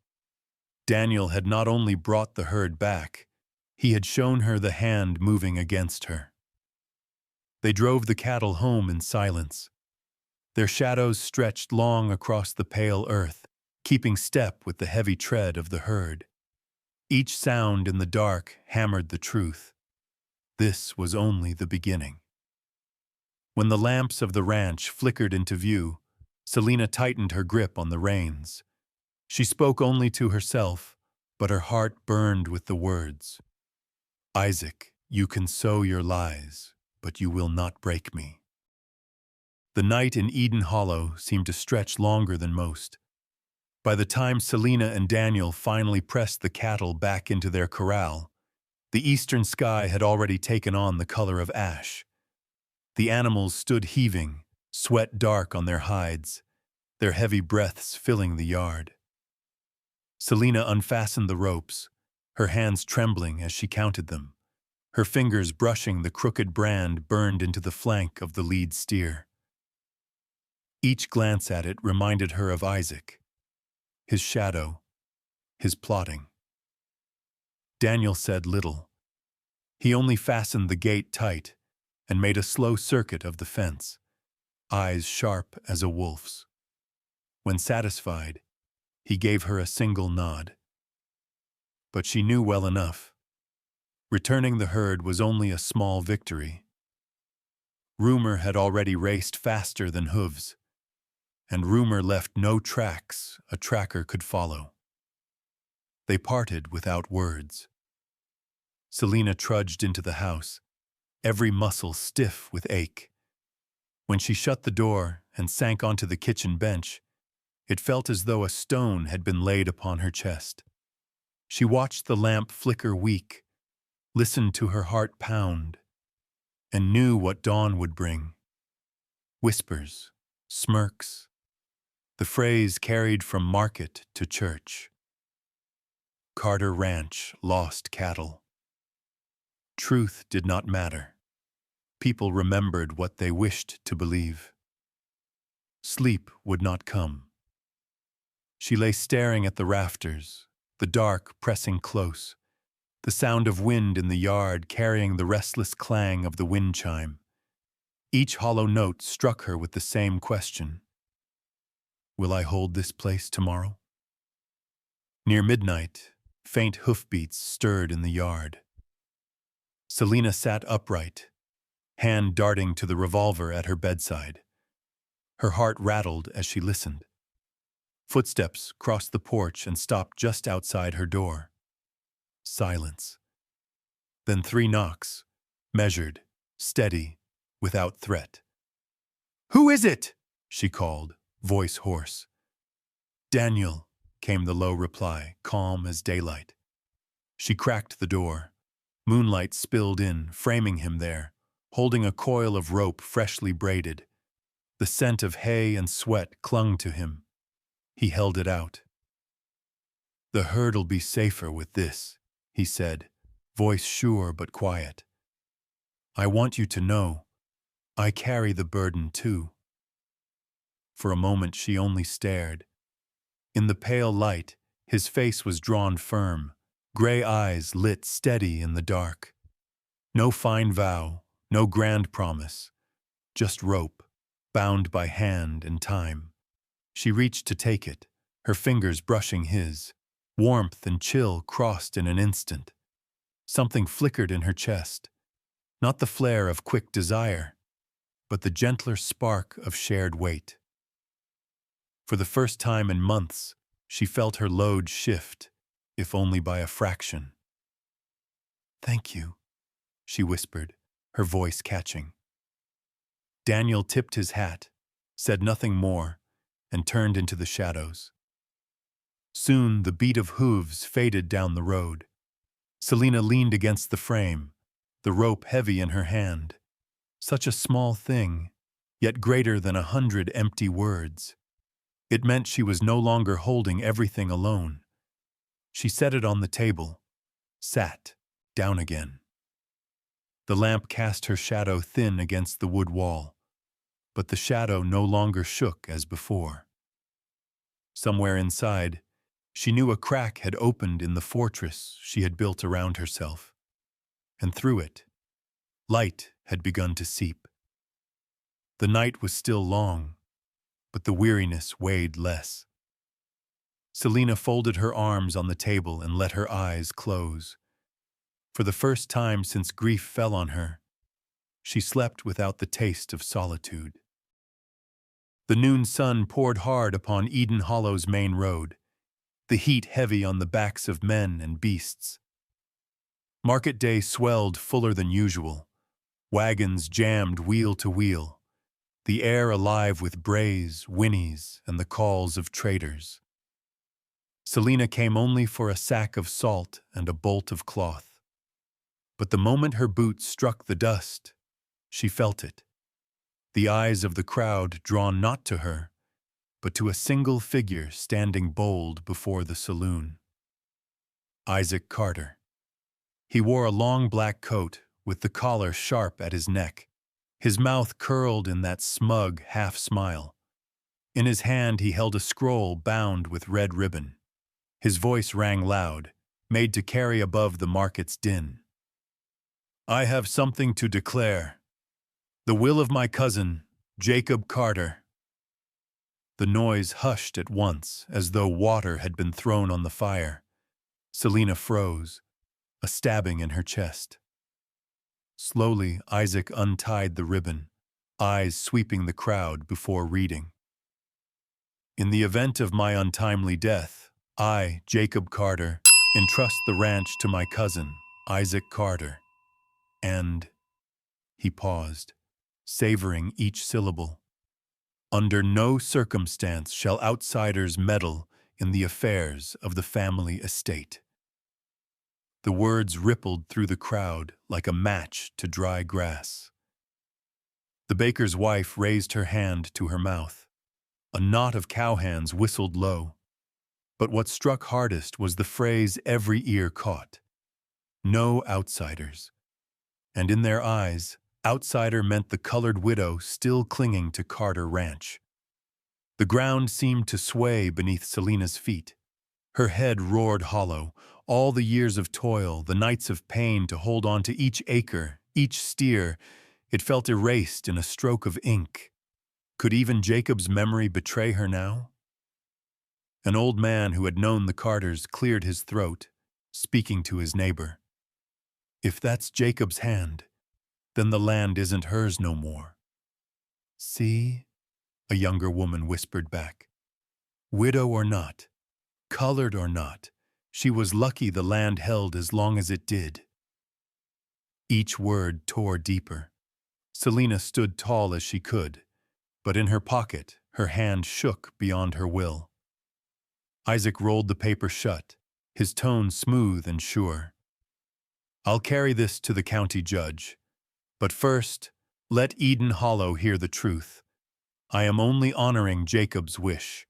Daniel had not only brought the herd back, he had shown her the hand moving against her. They drove the cattle home in silence. Their shadows stretched long across the pale earth, keeping step with the heavy tread of the herd. Each sound in the dark hammered the truth. This was only the beginning. When the lamps of the ranch flickered into view, Selena tightened her grip on the reins. She spoke only to herself, but her heart burned with the words. "Isaac, you can sow your lies, but you will not break me." The night in Eden Hollow seemed to stretch longer than most. By the time Selena and Daniel finally pressed the cattle back into their corral, the eastern sky had already taken on the color of ash. The animals stood heaving, sweat dark on their hides, their heavy breaths filling the yard. Selena unfastened the ropes, her hands trembling as she counted them, her fingers brushing the crooked brand burned into the flank of the lead steer. Each glance at it reminded her of Isaac, his shadow, his plotting. Daniel said little. He only fastened the gate tight and made a slow circuit of the fence, eyes sharp as a wolf's. When satisfied, he gave her a single nod. But she knew well enough. Returning the herd was only a small victory. Rumor had already raced faster than hooves, and rumor left no tracks a tracker could follow. They parted without words. Selena trudged into the house, every muscle stiff with ache. When she shut the door and sank onto the kitchen bench, it felt as though a stone had been laid upon her chest. She watched the lamp flicker weak, listened to her heart pound, and knew what dawn would bring. Whispers, smirks, the phrase carried from market to church. Carter Ranch lost cattle. Truth did not matter. People remembered what they wished to believe. Sleep would not come. She lay staring at the rafters, the dark pressing close, the sound of wind in the yard carrying the restless clang of the wind chime. Each hollow note struck her with the same question. Will I hold this place tomorrow? Near midnight, faint hoofbeats stirred in the yard. Selena sat upright, hand darting to the revolver at her bedside. Her heart rattled as she listened. Footsteps crossed the porch and stopped just outside her door. Silence. Then 3 knocks, measured, steady, without threat. "Who is it?" she called, voice hoarse. "Daniel," came the low reply, calm as daylight. She cracked the door. Moonlight spilled in, framing him there, holding a coil of rope freshly braided. The scent of hay and sweat clung to him. He held it out. "The herd'll be safer with this," he said, voice sure but quiet. I want you to know, I carry the burden too. For a moment she only stared. In the pale light, his face was drawn firm, gray eyes lit steady in the dark. No fine vow, no grand promise, just rope, bound by hand and time. She reached to take it, her fingers brushing his. Warmth and chill crossed in an instant. Something flickered in her chest, not the flare of quick desire, but the gentler spark of shared weight. For the first time in months, she felt her load shift, if only by a fraction. "Thank you," she whispered, her voice catching. Daniel tipped his hat, said nothing more, and turned into the shadows. Soon the beat of hooves faded down the road. Selena leaned against the frame, the rope heavy in her hand. Such a small thing, yet greater than 100 empty words. It meant she was no longer holding everything alone. She set it on the table, sat down again. The lamp cast her shadow thin against the wood wall, but the shadow no longer shook as before. Somewhere inside, she knew a crack had opened in the fortress she had built around herself, and through it, light had begun to seep. The night was still long, but the weariness weighed less. Selena folded her arms on the table and let her eyes close. For the first time since grief fell on her, she slept without the taste of solitude. The noon sun poured hard upon Eden Hollow's main road, the heat heavy on the backs of men and beasts. Market day swelled fuller than usual, wagons jammed wheel to wheel, the air alive with brays, whinnies, and the calls of traders. Selena came only for a sack of salt and a bolt of cloth. But the moment her boots struck the dust, she felt it. The eyes of the crowd drawn not to her, but to a single figure standing bold before the saloon. Isaac Carter. He wore a long black coat with the collar sharp at his neck, his mouth curled in that smug half-smile. In his hand he held a scroll bound with red ribbon. His voice rang loud, made to carry above the market's din. "I have something to declare. The will of my cousin, Jacob Carter." The noise hushed at once, as though water had been thrown on the fire. Selena froze, a stabbing in her chest. Slowly, Isaac untied the ribbon, eyes sweeping the crowd before reading. "In the event of my untimely death, I, Jacob Carter, entrust the ranch to my cousin, Isaac Carter. And—" he paused, savoring each syllable. "Under no circumstance shall outsiders meddle in the affairs of the family estate." The words rippled through the crowd like a match to dry grass. The baker's wife raised her hand to her mouth. A knot of cowhands whistled low. But what struck hardest was the phrase every ear caught. No outsiders. And in their eyes, outsider meant the colored widow still clinging to Carter Ranch. The ground seemed to sway beneath Selena's feet. Her head roared hollow, all the years of toil, the nights of pain to hold on to each acre, each steer, it felt erased in a stroke of ink. Could even Jacob's memory betray her now? An old man who had known the Carters cleared his throat, speaking to his neighbor. "If that's Jacob's hand, then the land isn't hers no more." "See?" a younger woman whispered back. "Widow or not, colored or not, she was lucky the land held as long as it did." Each word tore deeper. Selena stood tall as she could, but in her pocket, her hand shook beyond her will. Isaac rolled the paper shut, his tone smooth and sure. "I'll carry this to the county judge. But first, let Eden Hollow hear the truth. I am only honoring Jacob's wish."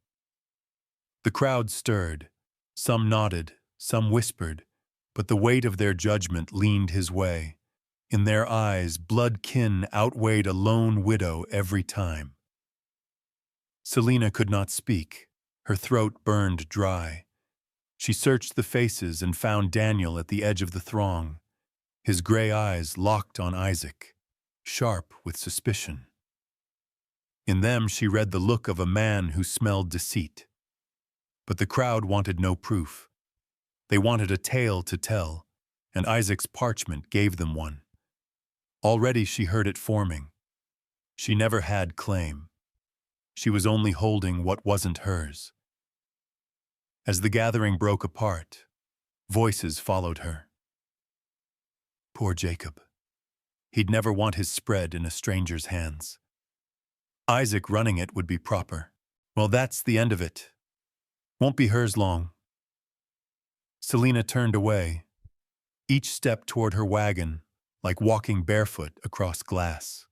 The crowd stirred. Some nodded, some whispered, but the weight of their judgment leaned his way. In their eyes, blood kin outweighed a lone widow every time. Selena could not speak. Her throat burned dry. She searched the faces and found Daniel at the edge of the throng, his gray eyes locked on Isaac, sharp with suspicion. In them she read the look of a man who smelled deceit. But the crowd wanted no proof. They wanted a tale to tell, and Isaac's parchment gave them one. Already she heard it forming. She never had claim. She was only holding what wasn't hers. As the gathering broke apart, voices followed her. Poor Jacob. He'd never want his spread in a stranger's hands. Isaac running it would be proper. Well, that's the end of it. Won't be hers long. Selena turned away, each step toward her wagon like walking barefoot across glass.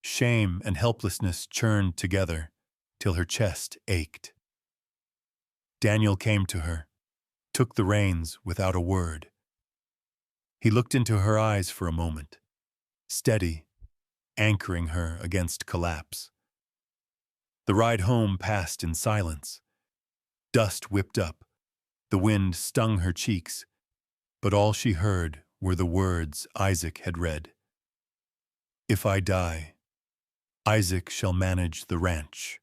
Shame and helplessness churned together till her chest ached. Daniel came to her, took the reins without a word. He looked into her eyes for a moment, steady, anchoring her against collapse. The ride home passed in silence. Dust whipped up, the wind stung her cheeks, but all she heard were the words Isaac had read. If I die, Isaac shall manage the ranch.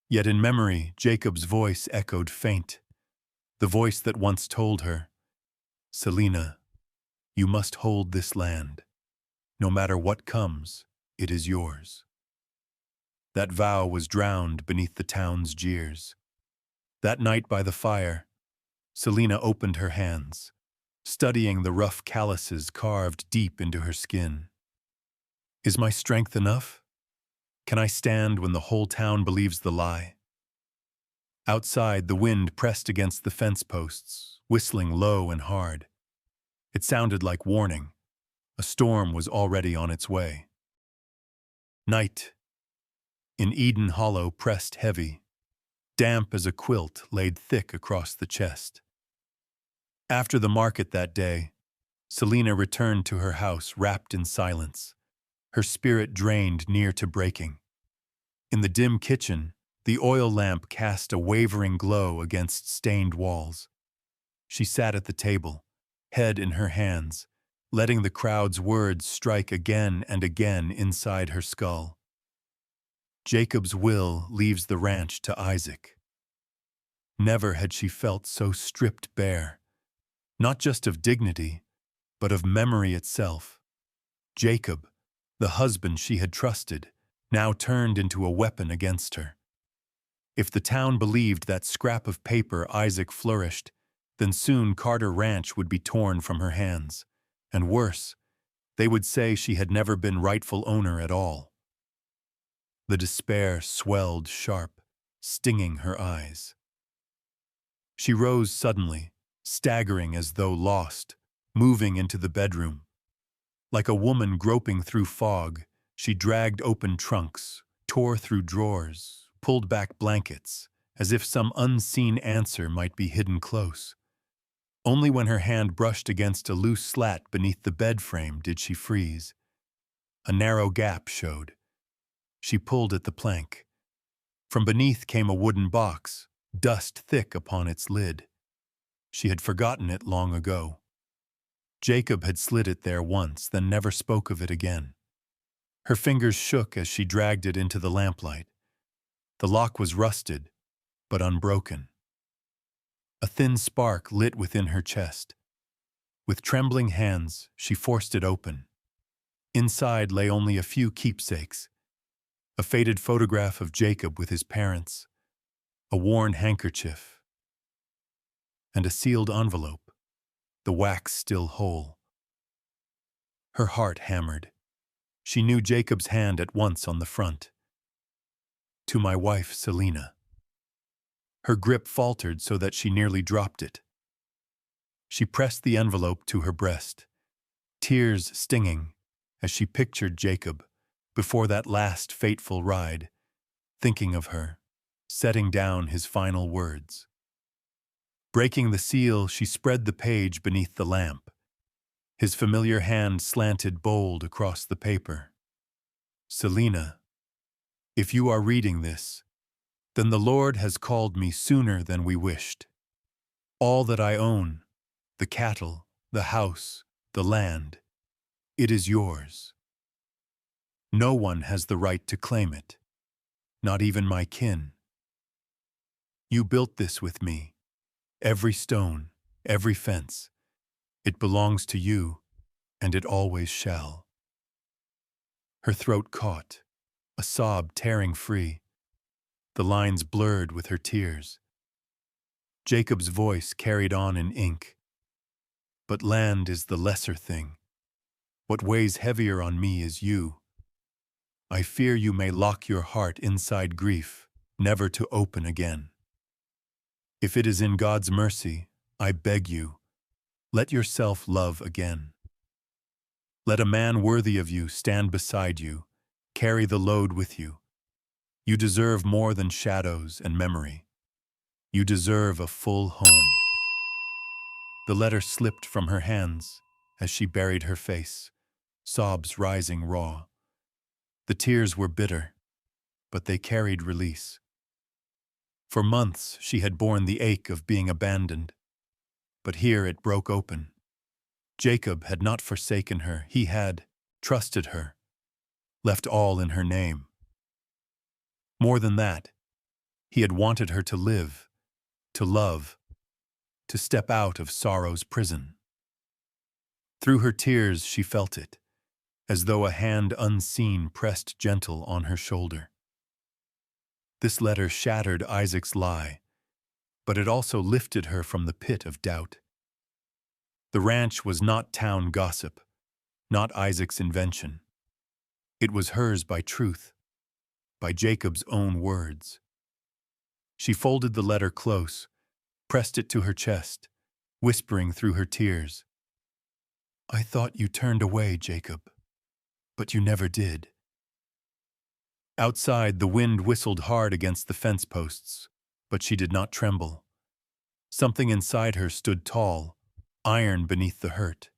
Yet in memory, Jacob's voice echoed faint, the voice that once told her, Selena, you must hold this land. No matter what comes, it is yours. That vow was drowned beneath the town's jeers. That night by the fire, Selena opened her hands, studying the rough calluses carved deep into her skin. Is my strength enough? Can I stand when the whole town believes the lie? Outside, the wind pressed against the fence posts, whistling low and hard. It sounded like warning. A storm was already on its way. Night in Eden Hollow pressed heavy, damp as a quilt laid thick across the chest. After the market that day, Selena returned to her house wrapped in silence, her spirit drained near to breaking. In the dim kitchen, the oil lamp cast a wavering glow against stained walls. She sat at the table, head in her hands, letting the crowd's words strike again and again inside her skull. Jacob's will leaves the ranch to Isaac. Never had she felt so stripped bare, not just of dignity, but of memory itself. Jacob, the husband she had trusted, now turned into a weapon against her. If the town believed that scrap of paper Isaac flourished, then soon Carter Ranch would be torn from her hands. And worse, they would say she had never been rightful owner at all. The despair swelled sharp, stinging her eyes. She rose suddenly, staggering as though lost, moving into the bedroom. Like a woman groping through fog, she dragged open trunks, tore through drawers, pulled back blankets, as if some unseen answer might be hidden close. Only when her hand brushed against a loose slat beneath the bed frame did she freeze. A narrow gap showed. She pulled at the plank. From beneath came a wooden box, dust thick upon its lid. She had forgotten it long ago. Jacob had slid it there once, then never spoke of it again. Her fingers shook as she dragged it into the lamplight. The lock was rusted, but unbroken. A thin spark lit within her chest. With trembling hands, she forced it open. Inside lay only a few keepsakes. A faded photograph of Jacob with his parents, a worn handkerchief, and a sealed envelope, the wax still whole. Her heart hammered. She knew Jacob's hand at once on the front. To my wife, Selena. Her grip faltered so that she nearly dropped it. She pressed the envelope to her breast, tears stinging as she pictured Jacob before that last fateful ride, thinking of her, setting down his final words. Breaking the seal, she spread the page beneath the lamp. His familiar hand slanted bold across the paper. Selena, if you are reading this, then the Lord has called me sooner than we wished. All that I own, the cattle, the house, the land, it is yours. No one has the right to claim it, not even my kin. You built this with me, every stone, every fence. It belongs to you, and it always shall. Her throat caught, a sob tearing free, the lines blurred with her tears. Jacob's voice carried on in ink. But land is the lesser thing. What weighs heavier on me is you. I fear you may lock your heart inside grief, never to open again. If it is in God's mercy, I beg you, let yourself love again. Let a man worthy of you stand beside you, carry the load with you. You deserve more than shadows and memory. You deserve a full home. The letter slipped from her hands as she buried her face, sobs rising raw. The tears were bitter, but they carried release. For months she had borne the ache of being abandoned, but here it broke open. Jacob had not forsaken her, he had trusted her, left all in her name. More than that, he had wanted her to live, to love, to step out of sorrow's prison. Through her tears she felt it, as though a hand unseen pressed gentle on her shoulder. This letter shattered Isaac's lie, but it also lifted her from the pit of doubt. The ranch was not town gossip, not Isaac's invention. It was hers by truth, by Jacob's own words. She folded the letter close, pressed it to her chest, whispering through her tears, "I thought you turned away, Jacob, but you never did." Outside, the wind whistled hard against the fence posts, but she did not tremble. Something inside her stood tall, iron beneath the hurt.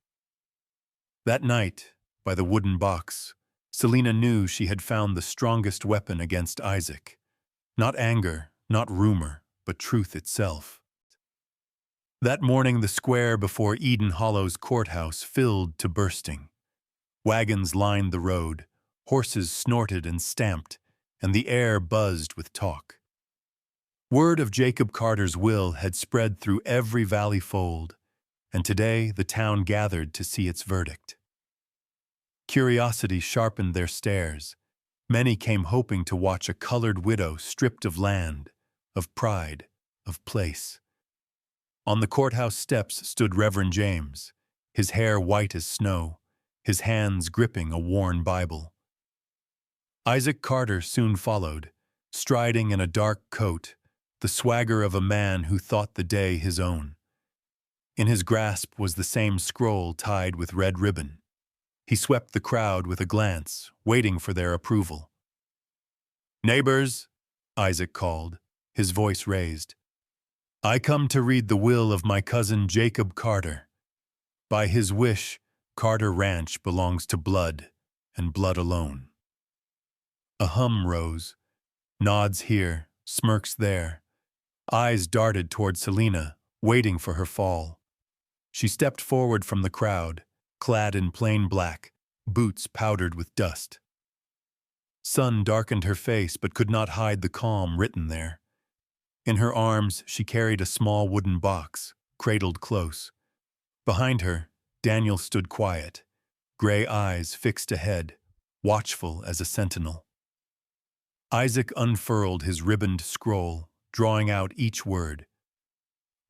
That night, by the wooden box, Selena knew she had found the strongest weapon against Isaac. Not anger, not rumor, but truth itself. That morning, the square before Eden Hollow's courthouse filled to bursting. Wagons lined the road, horses snorted and stamped, and the air buzzed with talk. Word of Jacob Carter's will had spread through every valley fold, and today the town gathered to see its verdict. Curiosity sharpened their stares. Many came hoping to watch a colored widow stripped of land, of pride, of place. On the courthouse steps stood Reverend James, his hair white as snow, his hands gripping a worn Bible. Isaac Carter soon followed, striding in a dark coat, the swagger of a man who thought the day his own. In his grasp was the same scroll tied with red ribbon. He swept the crowd with a glance, waiting for their approval. "Neighbors," Isaac called, his voice raised, "I come to read the will of my cousin Jacob Carter. By his wish, Carter Ranch belongs to blood, and blood alone." A hum rose, nods here, smirks there. Eyes darted toward Selena, waiting for her fall. She stepped forward from the crowd, clad in plain black, boots powdered with dust. Sun darkened her face but could not hide the calm written there. In her arms she carried a small wooden box, cradled close. Behind her, Daniel stood quiet, gray eyes fixed ahead, watchful as a sentinel. Isaac unfurled his ribboned scroll, drawing out each word.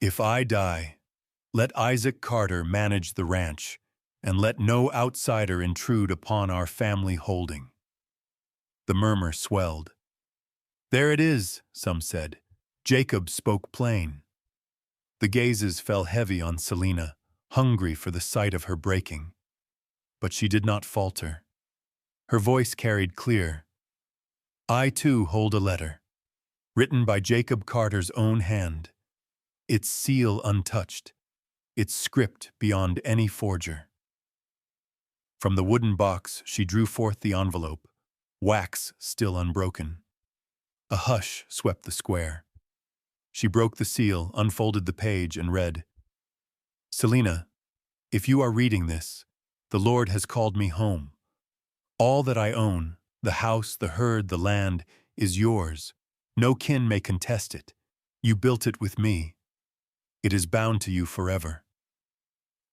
"If I die, let Isaac Carter manage the ranch, and let no outsider intrude upon our family holding." The murmur swelled. "There it is," some said. Jacob spoke plain. The gazes fell heavy on Selena, hungry for the sight of her breaking. But she did not falter. Her voice carried clear. "I too hold a letter, written by Jacob Carter's own hand, its seal untouched, its script beyond any forger. From the wooden box, she drew forth the envelope, wax still unbroken. A hush swept the square. She broke the seal, unfolded the page, and read, "Selena, if you are reading this, the Lord has called me home. All that I own, the house, the herd, the land, is yours. No kin may contest it. You built it with me. It is bound to you forever."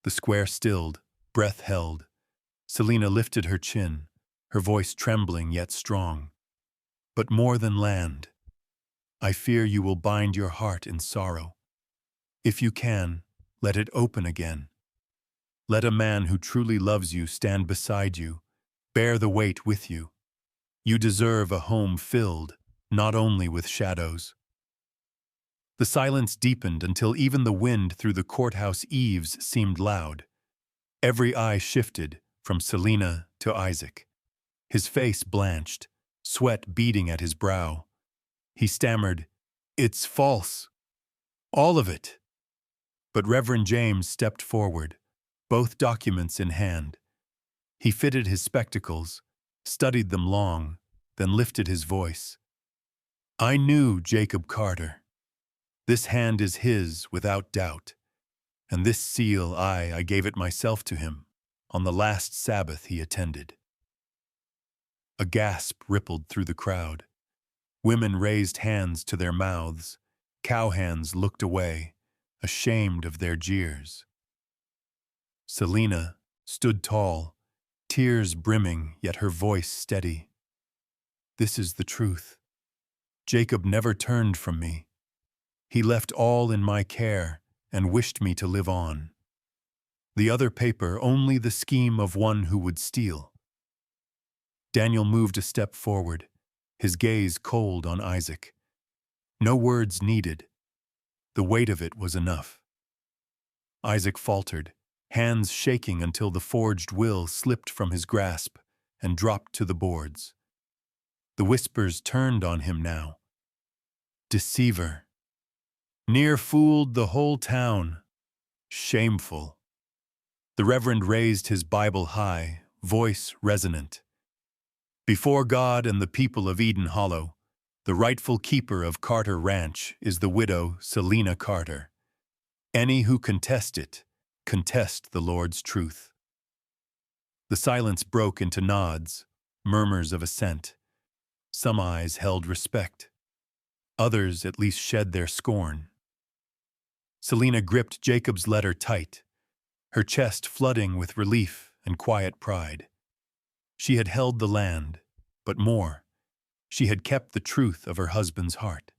The square stilled, breath held. Selena lifted her chin, her voice trembling yet strong. "But more than land, I fear you will bind your heart in sorrow. If you can, let it open again. Let a man who truly loves you stand beside you, bear the weight with you. You deserve a home filled, not only with shadows." The silence deepened until even the wind through the courthouse eaves seemed loud. Every eye shifted from Selena to Isaac. His face blanched, sweat beading at his brow. He stammered, "It's false. All of it." But Reverend James stepped forward, both documents in hand. He fitted his spectacles, studied them long, then lifted his voice. "I knew Jacob Carter. This hand is his without doubt. And this seal, I gave it myself to him on the last Sabbath he attended." A gasp rippled through the crowd. Women raised hands to their mouths. Cowhands looked away, ashamed of their jeers. Selena stood tall, tears brimming, yet her voice steady. "This is the truth. Jacob never turned from me. He left all in my care and wished me to live on. The other paper only the scheme of one who would steal." Daniel moved a step forward, his gaze cold on Isaac. No words needed. The weight of it was enough. Isaac faltered, hands shaking until the forged will slipped from his grasp and dropped to the boards. The whispers turned on him now. "Deceiver. Near fooled the whole town. Shameful." The Reverend raised his Bible high, voice resonant. "Before God and the people of Eden Hollow, the rightful keeper of Carter Ranch is the widow Selena Carter. Any who contest it, contest the Lord's truth." The silence broke into nods, murmurs of assent. Some eyes held respect. Others at least shed their scorn. Selena gripped Jacob's letter tight, her chest flooding with relief and quiet pride. She had held the land, but more, she had kept the truth of her husband's heart.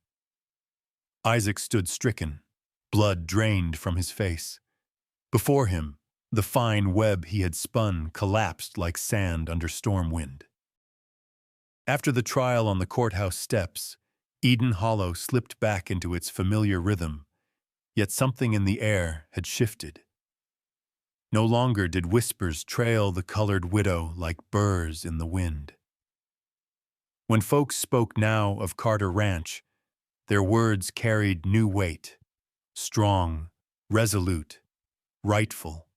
Isaac stood stricken, blood drained from his face. Before him, the fine web he had spun collapsed like sand under storm wind. After the trial on the courthouse steps, Eden Hollow slipped back into its familiar rhythm, yet something in the air had shifted. No longer did whispers trail the colored widow like burrs in the wind. When folks spoke now of Carter Ranch, their words carried new weight, strong, resolute, rightful.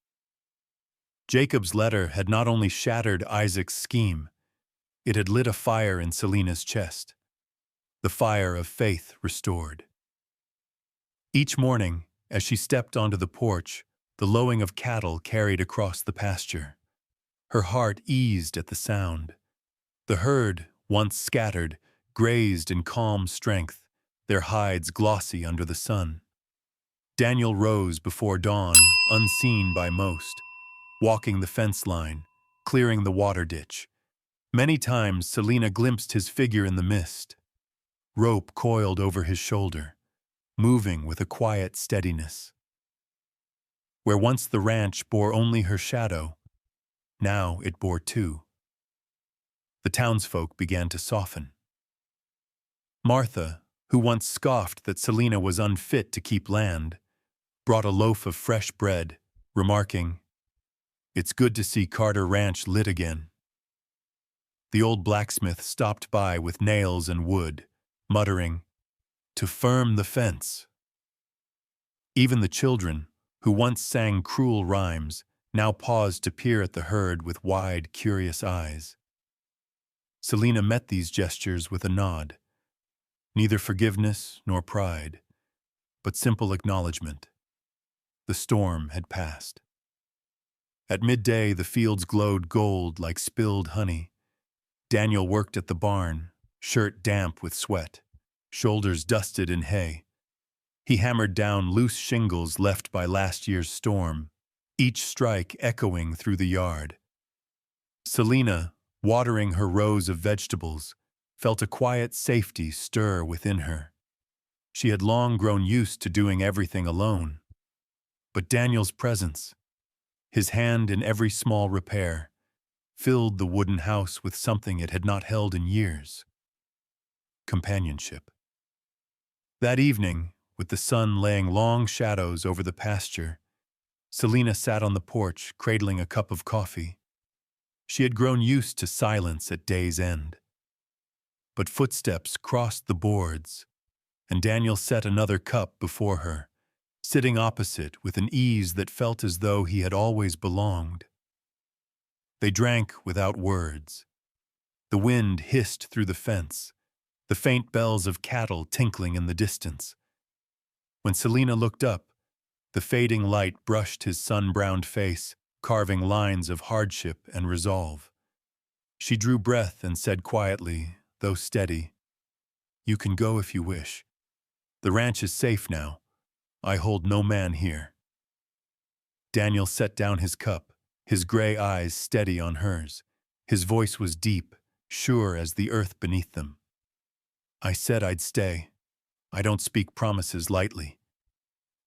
Jacob's letter had not only shattered Isaac's scheme, it had lit a fire in Selena's chest, the fire of faith restored. Each morning, as she stepped onto the porch, the lowing of cattle carried across the pasture. Her heart eased at the sound. The herd, once scattered, grazed in calm strength, their hides glossy under the sun. Daniel rose before dawn, unseen by most, walking the fence line, clearing the water ditch. Many times Selena glimpsed his figure in the mist. Rope coiled over his shoulder, moving with a quiet steadiness. Where once the ranch bore only her shadow, now it bore two. The townsfolk began to soften. Martha, who once scoffed that Selena was unfit to keep land, brought a loaf of fresh bread, remarking, "It's good to see Carter Ranch lit again." The old blacksmith stopped by with nails and wood, muttering, "To firm the fence." Even the children, who once sang cruel rhymes, now paused to peer at the herd with wide, curious eyes. Selena met these gestures with a nod, neither forgiveness nor pride, but simple acknowledgement. The storm had passed. At midday, the fields glowed gold like spilled honey. Daniel worked at the barn, shirt damp with sweat, shoulders dusted in hay. He hammered down loose shingles left by last year's storm, each strike echoing through the yard. Selena, watering her rows of vegetables, felt a quiet safety stir within her. She had long grown used to doing everything alone. But Daniel's presence, his hand in every small repair, filled the wooden house with something it had not held in years: companionship. That evening, with the sun laying long shadows over the pasture, Selena sat on the porch, cradling a cup of coffee. She had grown used to silence at day's end. But footsteps crossed the boards, and Daniel set another cup before her, sitting opposite with an ease that felt as though he had always belonged. They drank without words. The wind hissed through the fence, the faint bells of cattle tinkling in the distance. When Selena looked up, the fading light brushed his sun-browned face, carving lines of hardship and resolve. She drew breath and said quietly, though steady, "You can go if you wish. The ranch is safe now. I hold no man here." Daniel set down his cup, his gray eyes steady on hers. His voice was deep, sure as the earth beneath them. "I said I'd stay. I don't speak promises lightly."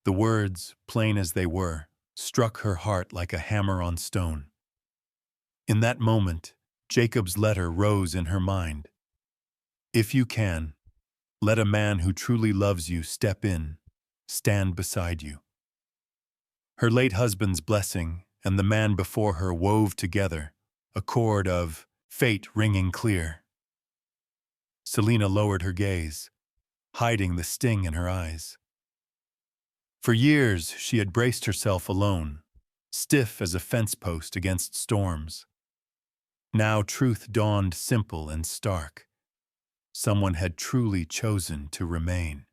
The words, plain as they were, struck her heart like a hammer on stone. In that moment, Jacob's letter rose in her mind. "If you can, let a man who truly loves you step in, stand beside you." Her late husband's blessing and the man before her wove together, a chord of fate ringing clear. Selena lowered her gaze, hiding the sting in her eyes. For years, she had braced herself alone, stiff as a fence post against storms. Now truth dawned simple and stark. Someone had truly chosen to remain.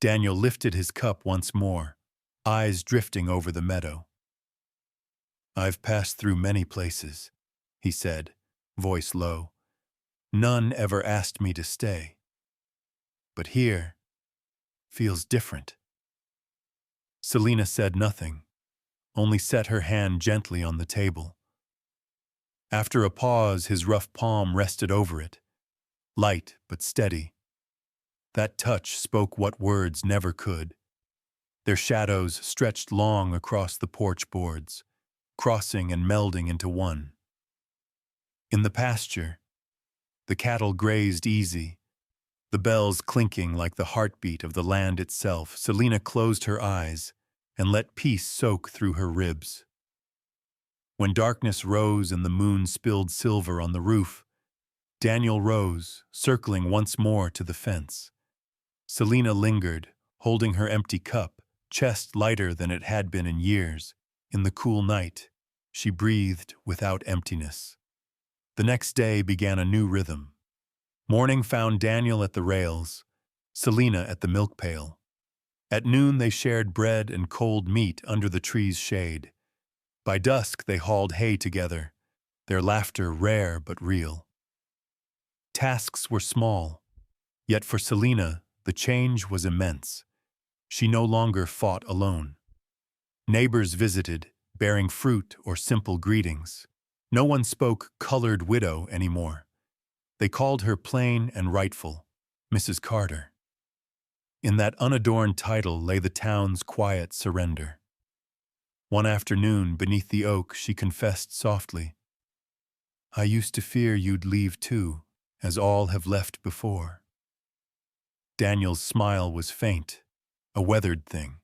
Daniel lifted his cup once more, eyes drifting over the meadow. "I've passed through many places," he said, voice low. "None ever asked me to stay. But here feels different." Selena said nothing, only set her hand gently on the table. After a pause, his rough palm rested over it, light but steady. That touch spoke what words never could. Their shadows stretched long across the porch boards, crossing and melding into one. In the pasture, the cattle grazed easy, the bells clinking like the heartbeat of the land itself. Selena closed her eyes and let peace soak through her ribs. When darkness rose and the moon spilled silver on the roof, Daniel rose, circling once more to the fence. Selena lingered, holding her empty cup, chest lighter than it had been in years. In the cool night, she breathed without emptiness. The next day began a new rhythm. Morning found Daniel at the rails, Selena at the milk pail. At noon they shared bread and cold meat under the tree's shade. By dusk they hauled hay together, their laughter rare but real. Tasks were small, yet for Selena the change was immense. She no longer fought alone. Neighbors visited, bearing fruit or simple greetings. No one spoke colored widow anymore. They called her plain and rightful, Mrs. Carter. In that unadorned title lay the town's quiet surrender. One afternoon, beneath the oak, she confessed softly, "I used to fear you'd leave too, as all have left before." Daniel's smile was faint, a weathered thing.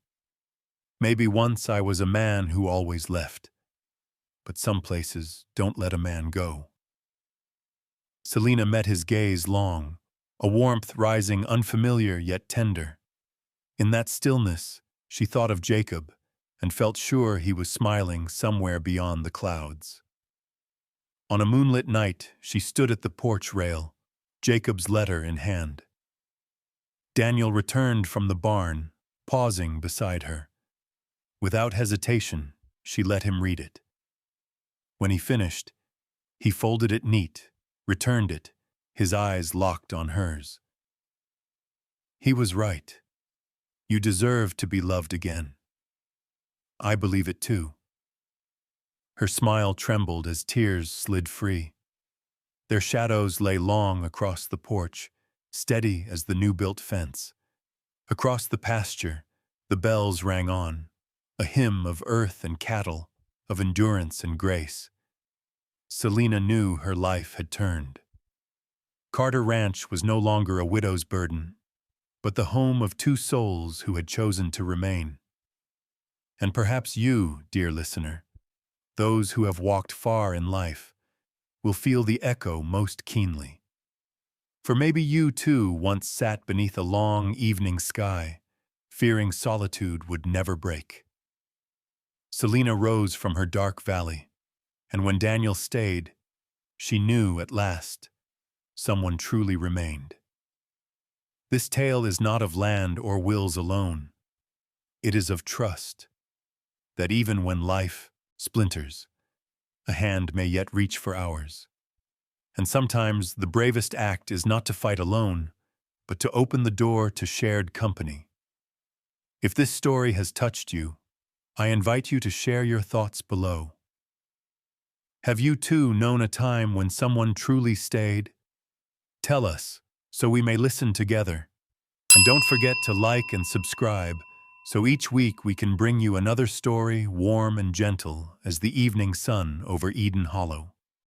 "Maybe once I was a man who always left, but some places don't let a man go." Selena met his gaze long, a warmth rising unfamiliar yet tender. In that stillness, she thought of Jacob, and felt sure he was smiling somewhere beyond the clouds. On a moonlit night, she stood at the porch rail, Jacob's letter in hand. Daniel returned from the barn, pausing beside her. Without hesitation, she let him read it. When he finished, he folded it neat, returned it, his eyes locked on hers. He was right. You deserve to be loved again. I believe it too. Her smile trembled as tears slid free. Their shadows lay long across the porch, steady as the new-built fence. Across the pasture, the bells rang on, a hymn of earth and cattle, of endurance and grace. Selena knew her life had turned. Carter Ranch was no longer a widow's burden, but the home of two souls who had chosen to remain. And perhaps you, dear listener, those who have walked far in life, will feel the echo most keenly. For maybe you too once sat beneath a long evening sky, fearing solitude would never break. Selena rose from her dark valley, and when Daniel stayed, she knew at last someone truly remained. This tale is not of land or wills alone. It is of trust, that even when life splinters, a hand may yet reach for ours. And sometimes the bravest act is not to fight alone, but to open the door to shared company. If this story has touched you, I invite you to share your thoughts below. Have you too known a time when someone truly stayed? Tell us, so we may listen together. And don't forget to like and subscribe, so each week we can bring you another story warm and gentle as the evening sun over Eden Hollow.